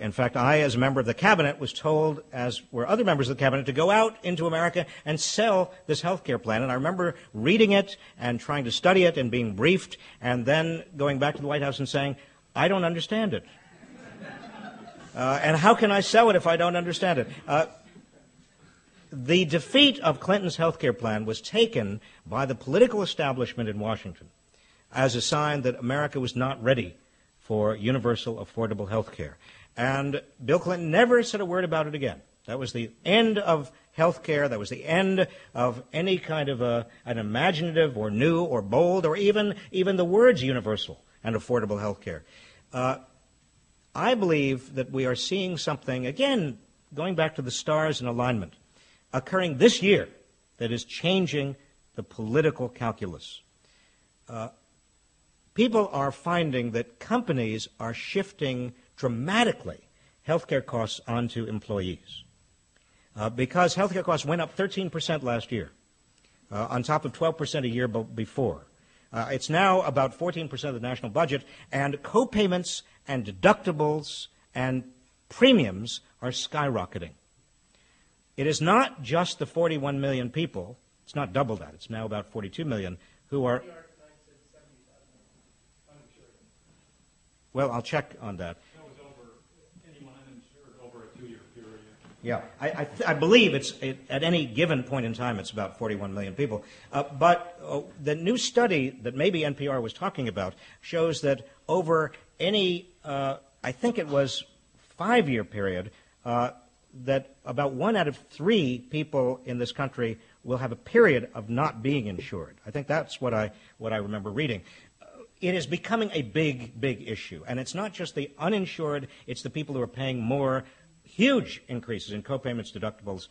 In fact, I, as a member of the cabinet, was told, as were other members of the cabinet, to go out into America and sell this health care plan. And I remember reading it and trying to study it and being briefed, and then going back to the White House and saying, I don't understand it. And how can I sell it if I don't understand it? The defeat of Clinton's health care plan was taken by the political establishment in Washington as a sign that America was not ready for universal, affordable health care. And Bill Clinton never said a word about it again. That was the end of health care. That was the end of any kind of an imaginative or new or bold or even the words universal and affordable health care. I believe that we are seeing something, again, going back to the stars in alignment, occurring this year that is changing the political calculus. People are finding that companies are shifting dramatically healthcare costs onto employees. Because healthcare costs went up 13% last year, on top of 12% a year before. It's now about 14% of the national budget, and co-payments and deductibles and premiums are skyrocketing. It is not just the 41 million people, it's not double that, it's now about 42 million, who are... Well, I'll check on that. That was over, anyone uninsured over a 2-year period. Yeah, I believe at any given point in time it's about 41 million people. But the new study that maybe NPR was talking about shows that over any, I think it was 5-year period, that about 1 out of 3 people in this country will have a period of not being insured. I think that's what I remember reading. It is becoming a big, big issue. And it's not just the uninsured, it's the people who are paying more, huge increases in co-payments, deductibles,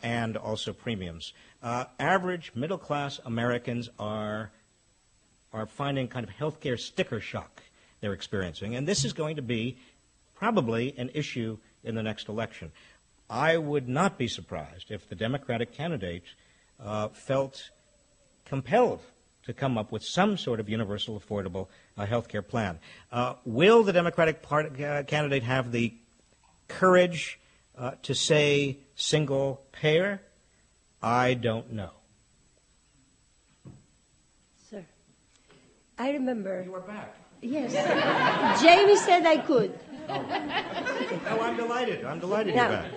and also premiums. Average middle-class Americans are finding kind of healthcare sticker shock they're experiencing. And this is going to be probably an issue in the next election. I would not be surprised if the Democratic candidate felt compelled to come up with some sort of universal, affordable health care plan. Will the Democratic candidate have the courage to say single payer? I don't know. Sir, I remember. You are back. Yes. Jamie said I could. Oh, I'm delighted. I'm delighted Now, you're back.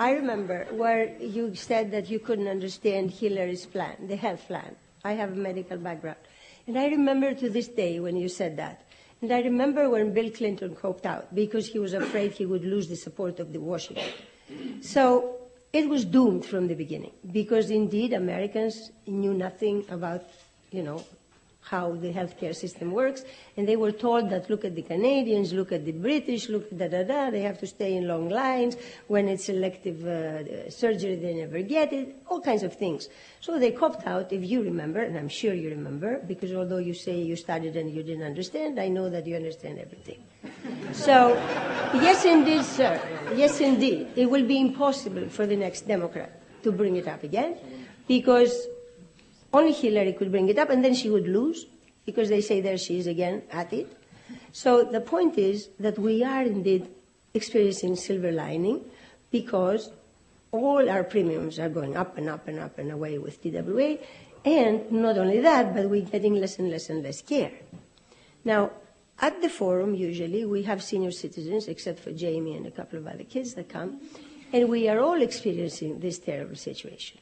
I remember where you said that you couldn't understand Hillary's plan, the health plan. I have a medical background. And I remember to this day when you said that. And I remember when Bill Clinton coped out because he was afraid he would lose the support of the Washington. So it was doomed from the beginning because indeed Americans knew nothing about, how the healthcare system works, and they were told that look at the Canadians, look at the British, look at they have to stay in long lines. When it's elective surgery, they never get it, all kinds of things. So they copped out, if you remember, and I'm sure you remember, because although you say you studied and you didn't understand, I know that you understand everything. So, yes indeed, sir, yes indeed, it will be impossible for the next Democrat to bring it up again, because only Hillary could bring it up, and then she would lose, because they say there she is again at it. So the point is that we are indeed experiencing silver lining, because all our premiums are going up and up and up and away with TWA, and not only that, but we're getting less and less and less care. Now, at the forum, usually, we have senior citizens, except for Jamie and a couple of other kids that come, and we are all experiencing this terrible situation.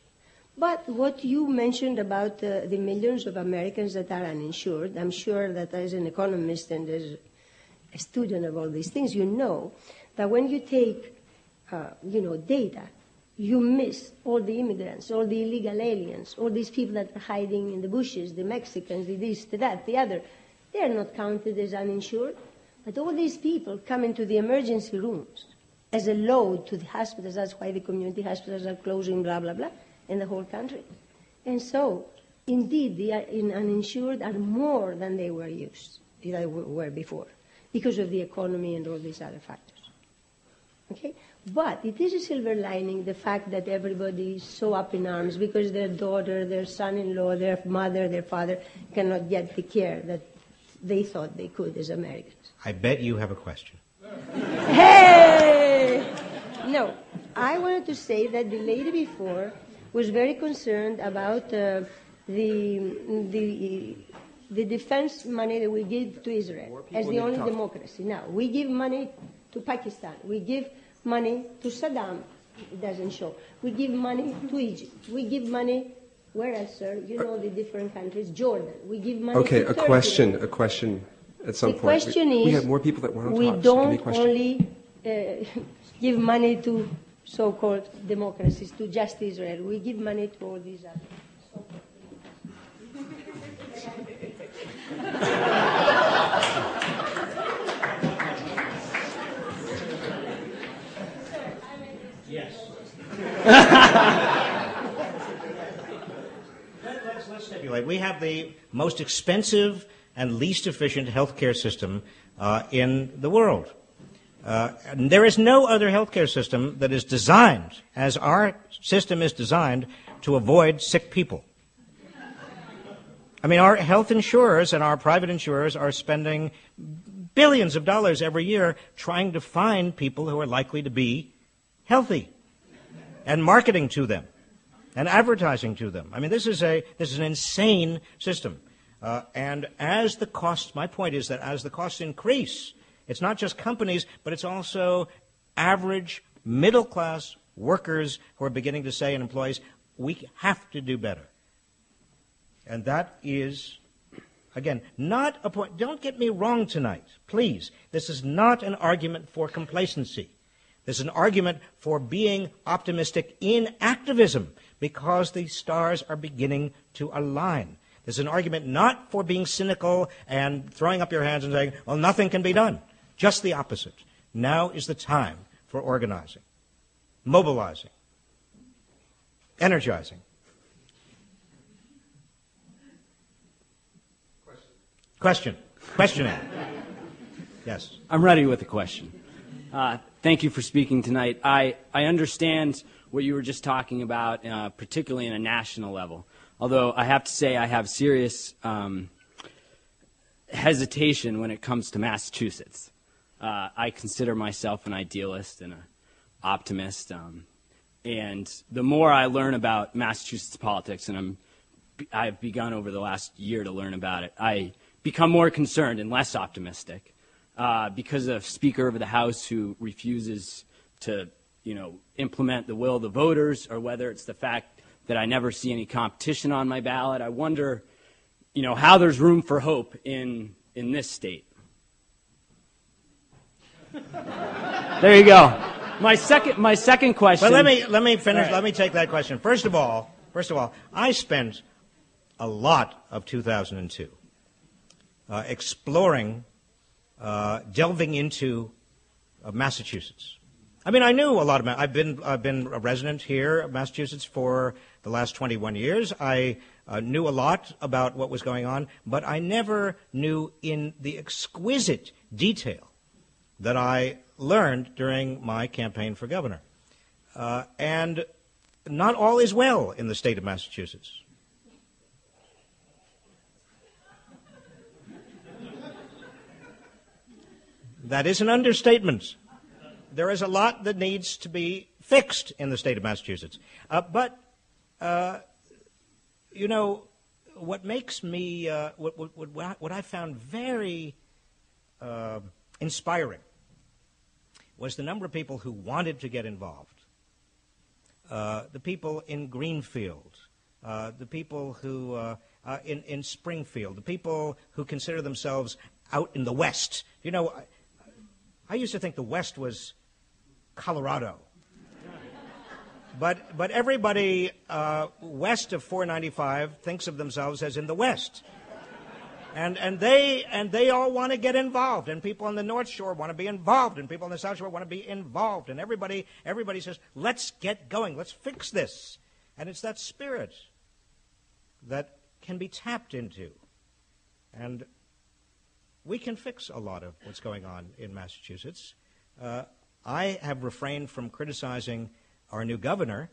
But what you mentioned about the millions of Americans that are uninsured, I'm sure that as an economist and as a student of all these things, you know that when you take, data, you miss all the immigrants, all the illegal aliens, all these people that are hiding in the bushes, the Mexicans, the this, the that, the other. They are not counted as uninsured. But all these people come into the emergency rooms as a load to the hospitals. That's why the community hospitals are closing, blah, blah, blah, in the whole country. And so, indeed, the uninsured are more than they were before, because of the economy and all these other factors. Okay? But it is a silver lining, the fact that everybody is so up in arms because their daughter, their son-in-law, their mother, their father cannot get the care that they thought they could as Americans. I bet you have a question. Hey! No, I wanted to say that the lady before was very concerned about the defense money that we give to Israel as the only democracy. Now, we give money to Pakistan. We give money to Saddam. It doesn't show. We give money to Egypt. We give money, where else, sir? You know the different countries. Jordan. We give money to Turkey. A question at some point. The question is, we have more people that want to talk. We don't only give money to so-called democracies, to just Israel. We give money to all these others. Yes. Let's stipulate. We have the most expensive and least efficient healthcare system in the world. And there is no other healthcare system that is designed, as our system is designed, to avoid sick people. I mean, our health insurers and our private insurers are spending billions of dollars every year trying to find people who are likely to be healthy and marketing to them and advertising to them. I mean, this is an insane system. And as the costs, my point is that as the costs increase, it's not just companies, but it's also average middle-class workers who are beginning to say, and employees, we have to do better. And that is, again, not a point. Don't get me wrong tonight, please. This is not an argument for complacency. This is an argument for being optimistic in activism because the stars are beginning to align. This is an argument not for being cynical and throwing up your hands and saying, well, nothing can be done. Just the opposite. Now is the time for organizing, mobilizing, energizing. Questioning. Yes. I'm ready with a question. Thank you for speaking tonight. I understand what you were just talking about, particularly in a national level. Although I have to say I have serious hesitation when it comes to Massachusetts. I consider myself an idealist and an optimist. And the more I learn about Massachusetts politics, and I've begun over the last year to learn about it, I become more concerned and less optimistic because of Speaker of the House who refuses to, implement the will of the voters, or whether it's the fact that I never see any competition on my ballot. I wonder, how there's room for hope in this state. There you go. my second question. But let me finish. Right. Let me take that question. First of all, I spent a lot of 2002 exploring, delving into Massachusetts. I mean, I knew a lot of. I've been a resident here of Massachusetts for the last 21 years. I knew a lot about what was going on, but I never knew in the exquisite detail that I learned during my campaign for governor. And not all is well in the state of Massachusetts. That is an understatement. There is a lot that needs to be fixed in the state of Massachusetts. But you know, what makes me, what I found very inspiring was the number of people who wanted to get involved. The people in Greenfield, the people who, in Springfield, the people who consider themselves out in the West. You know, I used to think the West was Colorado. But everybody west of 495 thinks of themselves as in the West. And they all want to get involved, and people on the North Shore want to be involved, and people on the South Shore want to be involved, and everybody says, let's get going, let's fix this. And it's that spirit that can be tapped into. And we can fix a lot of what's going on in Massachusetts. I have refrained from criticizing our new governor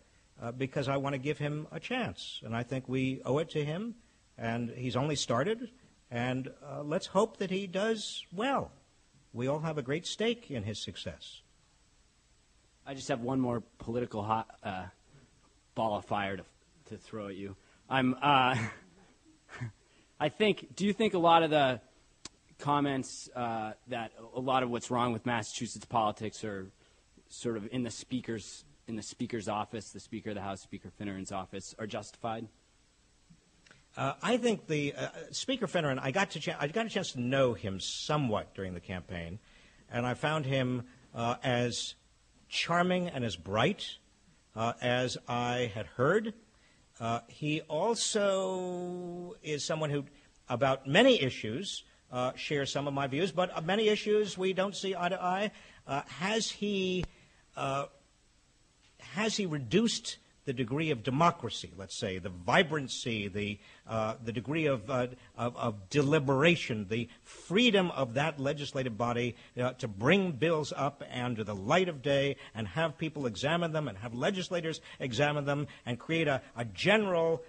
because I want to give him a chance. And I think we owe it to him, and he's only started. And let's hope that he does well. We all have a great stake in his success. I just have one more political ball of fire to throw at you. Do you think a lot of the comments that a lot of what's wrong with Massachusetts politics are sort of in the speaker's office, the Speaker of the House, Speaker Finneran's office, are justified? I think the Speaker Finneran, I got a chance to know him somewhat during the campaign, and I found him as charming and as bright as I had heard. He also is someone who, about many issues, shares some of my views, but many issues we don't see eye to eye. Has he reduced the degree of democracy, let's say, the vibrancy, the degree of deliberation, the freedom of that legislative body to bring bills up under the light of day and have people examine them and have legislators examine them and create a general,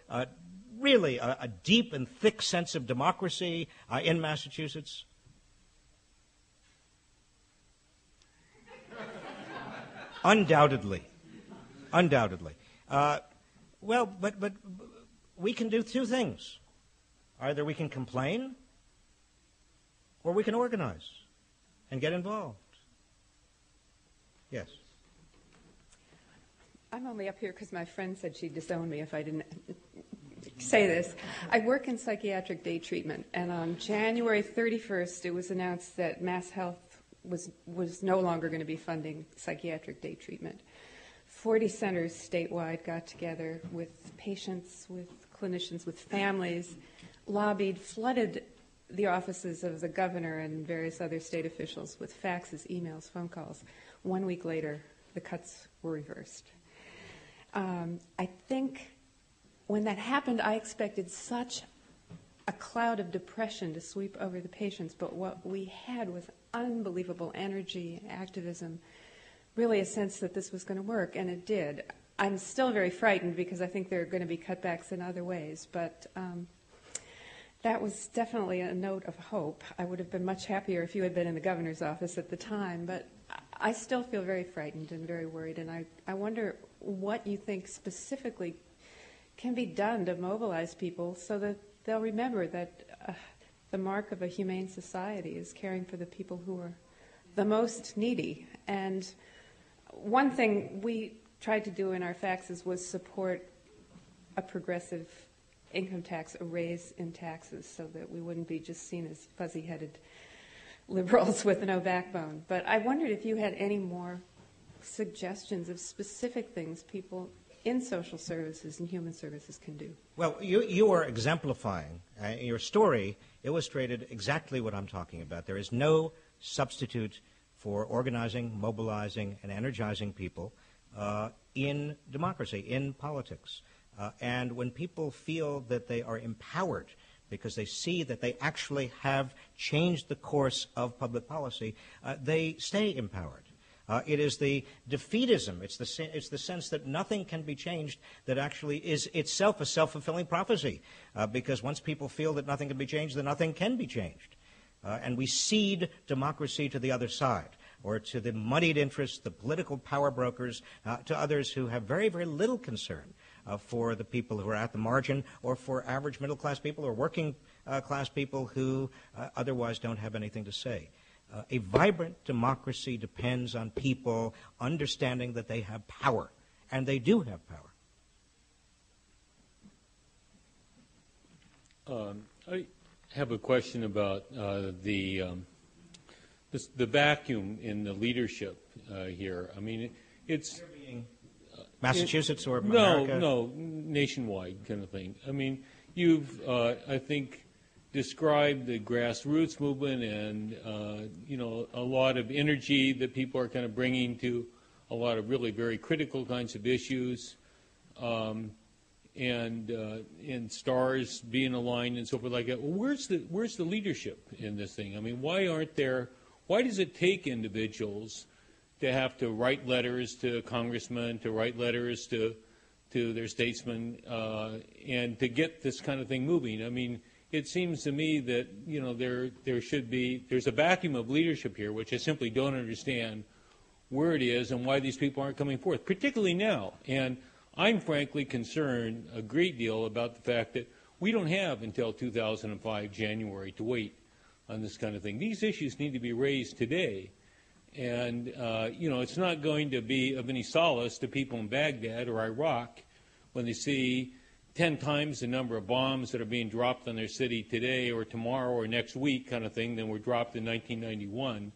really a deep and thick sense of democracy in Massachusetts? Undoubtedly. Well, but we can do two things. Either we can complain, or we can organize and get involved. Yes. I'm only up here because my friend said she'd disown me if I didn't say this. I work in psychiatric day treatment, and on January 31st, it was announced that Mass Health was no longer going to be funding psychiatric day treatment. 40 centers statewide got together with patients, with clinicians, with families, lobbied, flooded the offices of the governor and various other state officials with faxes, emails, phone calls. 1 week later, the cuts were reversed. I think when that happened, I expected such a cloud of depression to sweep over the patients, but what we had was unbelievable energy, activism, really a sense that this was going to work, and it did. I'm still very frightened because I think there are going to be cutbacks in other ways, but that was definitely a note of hope. I would have been much happier if you had been in the governor's office at the time, but I still feel very frightened and very worried, and I wonder what you think specifically can be done to mobilize people so that they'll remember that the mark of a humane society is caring for the people who are the most needy. And one thing we tried to do in our faxes was support a progressive income tax, a raise in taxes, so that we wouldn't be just seen as fuzzy-headed liberals with no backbone. But I wondered if you had any more suggestions of specific things people in social services and human services can do? Well, you are exemplifying. Your story illustrated exactly what I'm talking about. There is no substitute for organizing, mobilizing, and energizing people in democracy, in politics. And when people feel that they are empowered because they see that they actually have changed the course of public policy, they stay empowered. It is the defeatism, it's the sense that nothing can be changed that actually is itself a self-fulfilling prophecy, because once people feel that nothing can be changed, then nothing can be changed. And we cede democracy to the other side, or to the moneyed interests, the political power brokers, to others who have very, very little concern for the people who are at the margin, or for average middle-class people or working-class people who otherwise don't have anything to say. A vibrant democracy depends on people understanding that they have power, and they do have power. I have a question about the vacuum in the leadership here. I mean, it's Massachusetts or America? No, nationwide kind of thing. I mean, you've, I think, described the grassroots movement and, a lot of energy that people are kind of bringing to a lot of really very critical kinds of issues, and stars being aligned and so forth like that. Well, where's the leadership in this thing? I mean, why does it take individuals to have to write letters to congressmen, to write letters to their statesmen, and to get this kind of thing moving? I mean, it seems to me that there's a vacuum of leadership here, which I simply don't understand where it is and why these people aren't coming forth, particularly now. And I'm frankly concerned a great deal about the fact that we don't have until 2005 January to wait on this kind of thing. These issues need to be raised today. And, it's not going to be of any solace to people in Baghdad or Iraq when they see 10 times the number of bombs that are being dropped on their city today or tomorrow or next week kind of thing than were dropped in 1991,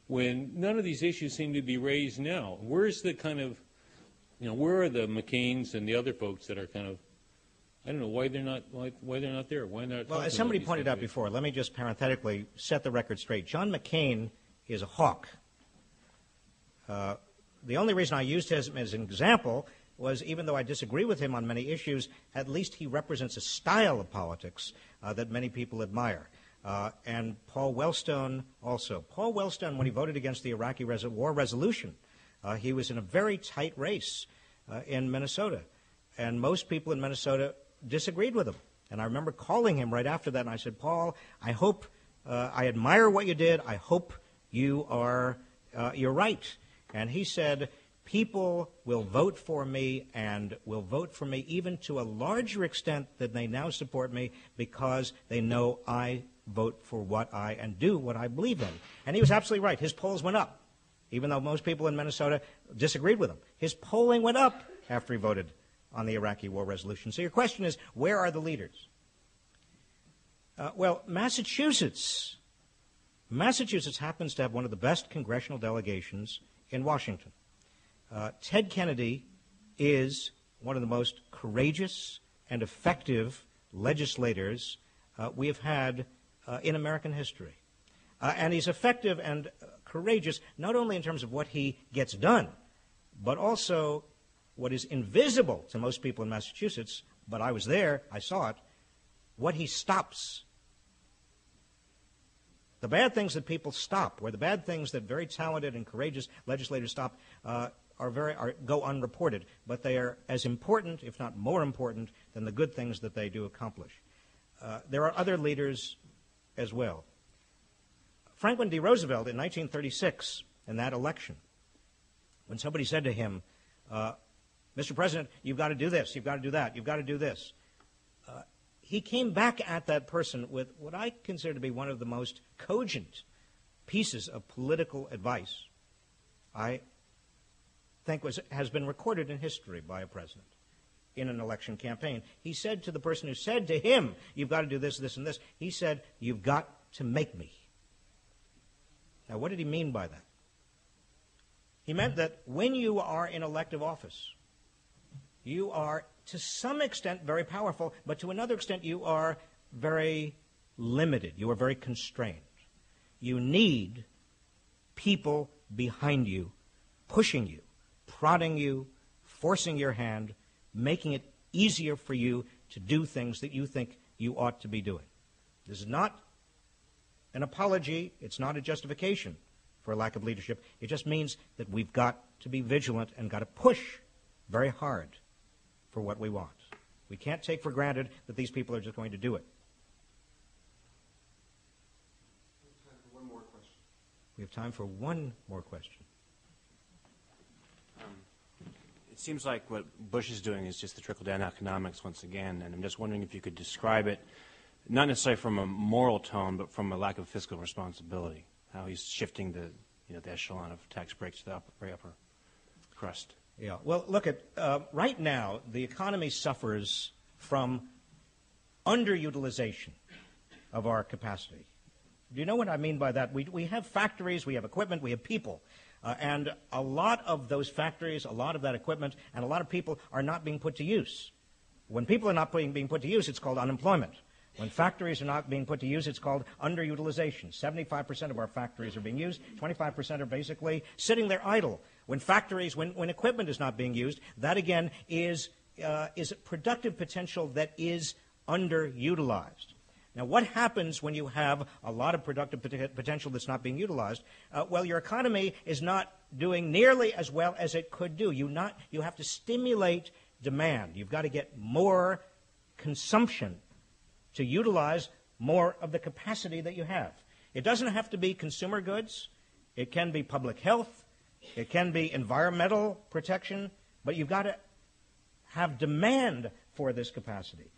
when none of these issues seem to be raised now. Where's the kind of, where are the McCains and the other folks that are kind of, I don't know why they're not there. Why not? Well, as somebody pointed out before, let me just parenthetically set the record straight. John McCain is a hawk. The only reason I used him as an example was, even though I disagree with him on many issues, at least he represents a style of politics that many people admire. And Paul Wellstone also. Paul Wellstone, when he voted against the Iraqi war resolution, he was in a very tight race in Minnesota. And most people in Minnesota disagreed with him. And I remember calling him right after that, and I said, Paul, I hope, I admire what you did. I hope you're right. And he said, people will vote for me, and will vote for me even to a larger extent than they now support me, because they know I vote for what and do what I believe in. And he was absolutely right. His polls went up, even though most people in Minnesota disagreed with him. His polling went up after he voted on the Iraqi war resolution. So your question is, where are the leaders? Well, Massachusetts happens to have one of the best congressional delegations in Washington. Ted Kennedy is one of the most courageous and effective legislators we have had in American history. And he's effective and courageous not only in terms of what he gets done, but also what is invisible to most people in Massachusetts, but I was there, I saw it, what he stops. The bad things that people stop, or the bad things that very talented and courageous legislators stop, go unreported, but they are as important, if not more important, than the good things that they do accomplish. There are other leaders as well. Franklin D. Roosevelt in 1936, in that election, when somebody said to him, Mr. President, you've got to do this, you've got to do that, you've got to do this, he came back at that person with what I consider to be one of the most cogent pieces of political advice I think has been recorded in history by a president in an election campaign. He said to the person who said to him, you've got to do this, this, and this, he said, you've got to make me. Now, what did he mean by that? He meant that when you are in elective office, you are to some extent very powerful, but to another extent you are very limited. You are very constrained. You need people behind you, pushing you, prodding you, forcing your hand, making it easier for you to do things that you think you ought to be doing. This is not an apology. It's not a justification for a lack of leadership. It just means that we've got to be vigilant and got to push very hard for what we want. We can't take for granted that these people are just going to do it. We have time for one more question. It seems like what Bush is doing is just the trickle-down economics once again, and I'm just wondering if you could describe it, not necessarily from a moral tone, but from a lack of fiscal responsibility, how he's shifting the echelon of tax breaks to the very upper crust. Yeah, well, look at right now, the economy suffers from underutilization of our capacity. Do you know what I mean by that? We have factories, we have equipment, we have people. And a lot of those factories, a lot of that equipment, and a lot of people are not being put to use. When people are not being put to use, it's called unemployment. When factories are not being put to use, it's called underutilization. 75% of our factories are being used. 25% are basically sitting there idle. When factories, when equipment is not being used, that again is productive potential that is underutilized. Now, what happens when you have a lot of productive potential that's not being utilized? Well, your economy is not doing nearly as well as it could do. You have to stimulate demand. You've got to get more consumption to utilize more of the capacity that you have. It doesn't have to be consumer goods. It can be public health. It can be environmental protection. But you've got to have demand for this capacity.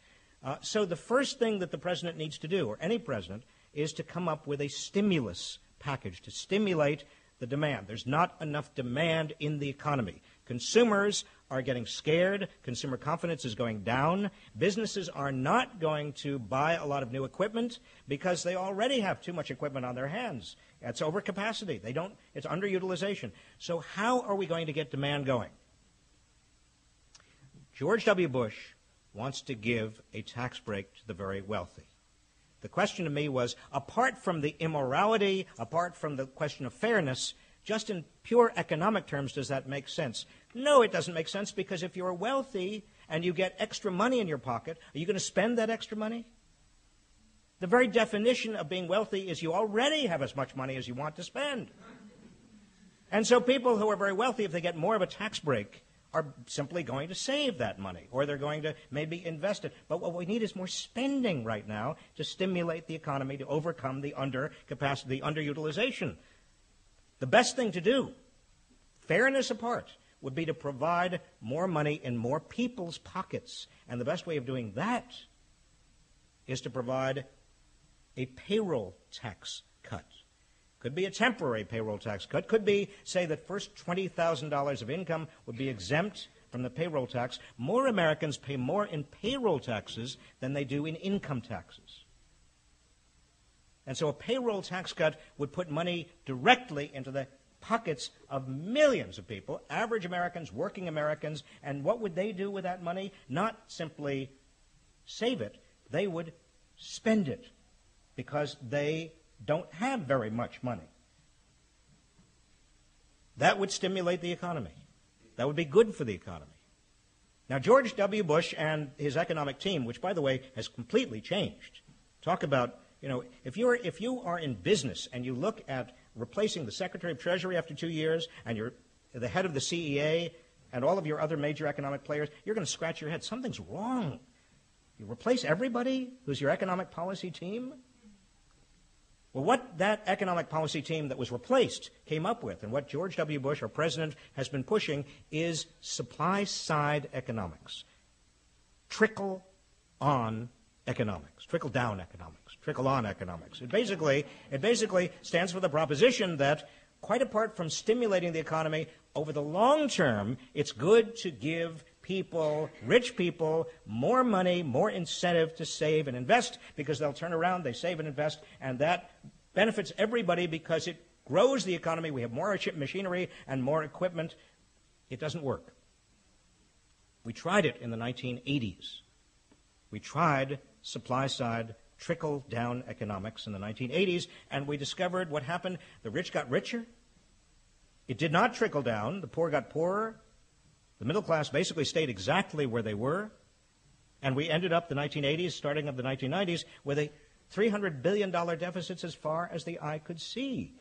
So the first thing that the president needs to do, or any president, is to come up with a stimulus package to stimulate the demand. There's not enough demand in the economy. Consumers are getting scared. Consumer confidence is going down. Businesses are not going to buy a lot of new equipment because they already have too much equipment on their hands. It's overcapacity. It's underutilization. So how are we going to get demand going? George W. Bush wants to give a tax break to the very wealthy. The question to me was, apart from the immorality, apart from the question of fairness, just in pure economic terms, does that make sense? No, it doesn't make sense, because if you're wealthy and you get extra money in your pocket, are you going to spend that extra money? The very definition of being wealthy is you already have as much money as you want to spend. And so people who are very wealthy, if they get more of a tax break, are simply going to save that money, or they're going to maybe invest it. But what we need is more spending right now to stimulate the economy, to overcome the undercapacity, the underutilization. The best thing to do, fairness apart, would be to provide more money in more people's pockets. And the best way of doing that is to provide a payroll tax cut. Could be a temporary payroll tax cut. Could be, say, that first $20,000 of income would be exempt from the payroll tax. More Americans pay more in payroll taxes than they do in income taxes. And so a payroll tax cut would put money directly into the pockets of millions of people, average Americans, working Americans, and what would they do with that money? Not simply save it, they would spend it, because they don't have very much money. That would stimulate the economy. That would be good for the economy. Now, George W. Bush and his economic team, which, by the way, has completely changed. Talk about, if you are in business and you look at replacing the Secretary of Treasury after 2 years, and you're the head of the CEA and all of your other major economic players, you're going to scratch your head. Something's wrong. You replace everybody who's your economic policy team? Well, what that economic policy team that was replaced came up with, and what George W. Bush, our president, has been pushing, is supply-side economics. Trickle-on economics, trickle-down economics, trickle-on economics. It basically stands for the proposition that, quite apart from stimulating the economy, over the long term, it's good to give people, rich people, more money, more incentive to save and invest, because they'll turn around, they save and invest, and that benefits everybody because it grows the economy. We have more machinery and more equipment. It doesn't work. We tried it in the 1980s. We tried supply-side trickle-down economics in the 1980s, and we discovered what happened. The rich got richer. It did not trickle down. The poor got poorer. The middle class basically stayed exactly where they were. And we ended up the 1980s, starting of the 1990s, with a $300 billion deficits as far as the eye could see.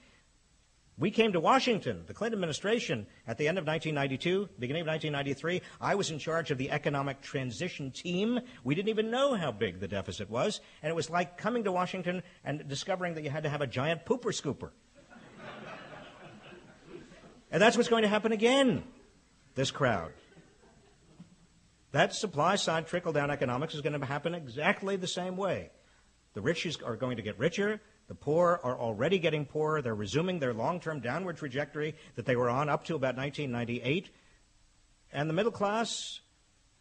We came to Washington, the Clinton administration, at the end of 1992, beginning of 1993. I was in charge of the economic transition team. We didn't even know how big the deficit was, and it was like coming to Washington and discovering that you had to have a giant pooper scooper. And that's what's going to happen again, this crowd. That supply-side trickle-down economics is going to happen exactly the same way. The rich are going to get richer. The poor are already getting poorer. They're resuming their long-term downward trajectory that they were on up to about 1998. And the middle class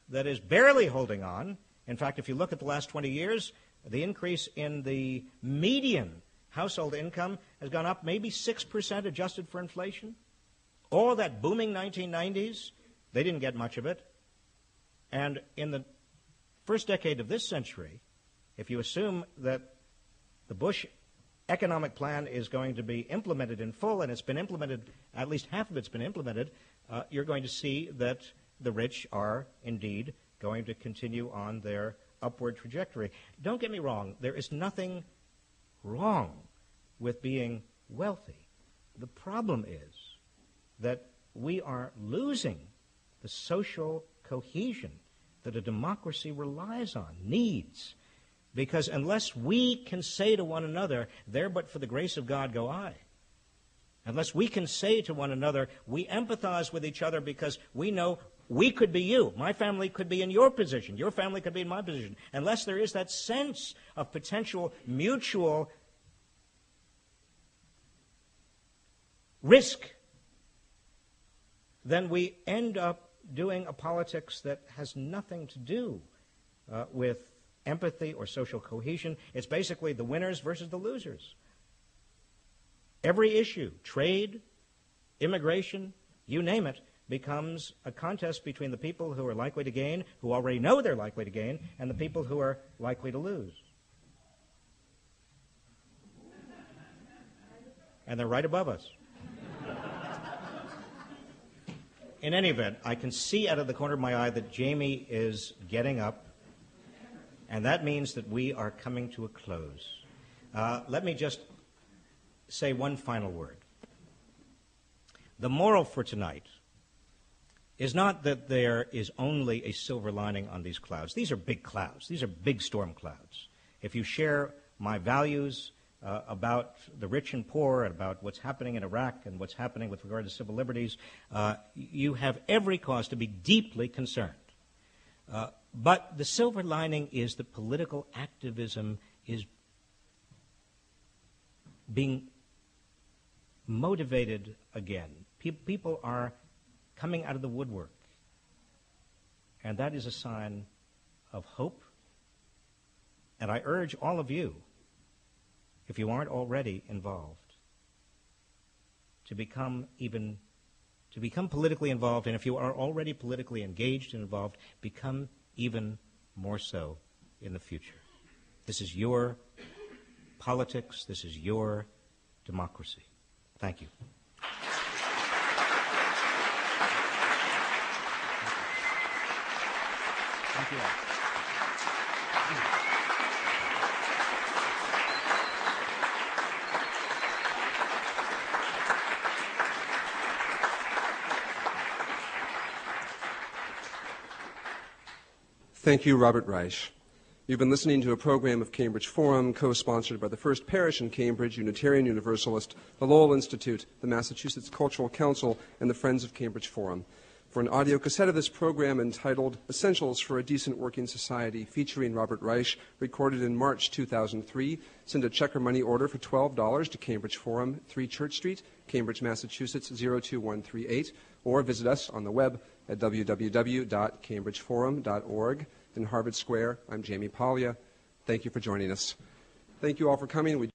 that is barely holding on, in fact, if you look at the last 20 years, the increase in the median household income has gone up maybe 6% adjusted for inflation. All that booming 1990s, they didn't get much of it. And in the first decade of this century, if you assume that the Bush economic plan is going to be implemented in full, and it's been implemented, at least half of it's been implemented, you're going to see that the rich are indeed going to continue on their upward trajectory. Don't get me wrong, there is nothing wrong with being wealthy. The problem is that we are losing the social cohesion that a democracy relies on, needs. Because unless we can say to one another, there but for the grace of God go I, unless we can say to one another, we empathize with each other because we know we could be you, my family could be in your position, your family could be in my position, unless there is that sense of potential mutual risk, then we end up doing a politics that has nothing to do with empathy or social cohesion. It's basically the winners versus the losers. Every issue, trade, immigration, you name it, becomes a contest between the people who are likely to gain, who already know they're likely to gain, and the people who are likely to lose. And they're right above us. In any event, I can see out of the corner of my eye that Jamie is getting up, and that means that we are coming to a close. Let me just say one final word. The moral for tonight is not that there is only a silver lining on these clouds. These are big clouds. These are big storm clouds. If you share my values about the rich and poor, and about what's happening in Iraq and what's happening with regard to civil liberties, you have every cause to be deeply concerned. But the silver lining is that political activism is being motivated again. People are coming out of the woodwork. And that is a sign of hope. And I urge all of you, if you aren't already involved, to become politically involved, and if you are already politically engaged and involved, become even more so in the future. This is your politics. This is your democracy. Thank you. Thank you all. Thank you, Robert Reich. You've been listening to a program of Cambridge Forum, co-sponsored by the First Parish in Cambridge, Unitarian Universalist, the Lowell Institute, the Massachusetts Cultural Council, and the Friends of Cambridge Forum. For an audio cassette of this program entitled Essentials for a Decent Working Society, featuring Robert Reich, recorded in March 2003, send a check or money order for $12 to Cambridge Forum, 3 Church Street, Cambridge, Massachusetts, 02138, or visit us on the web at www.cambridgeforum.org. In Harvard Square, I'm Jamie Paglia. Thank you for joining us. Thank you all for coming.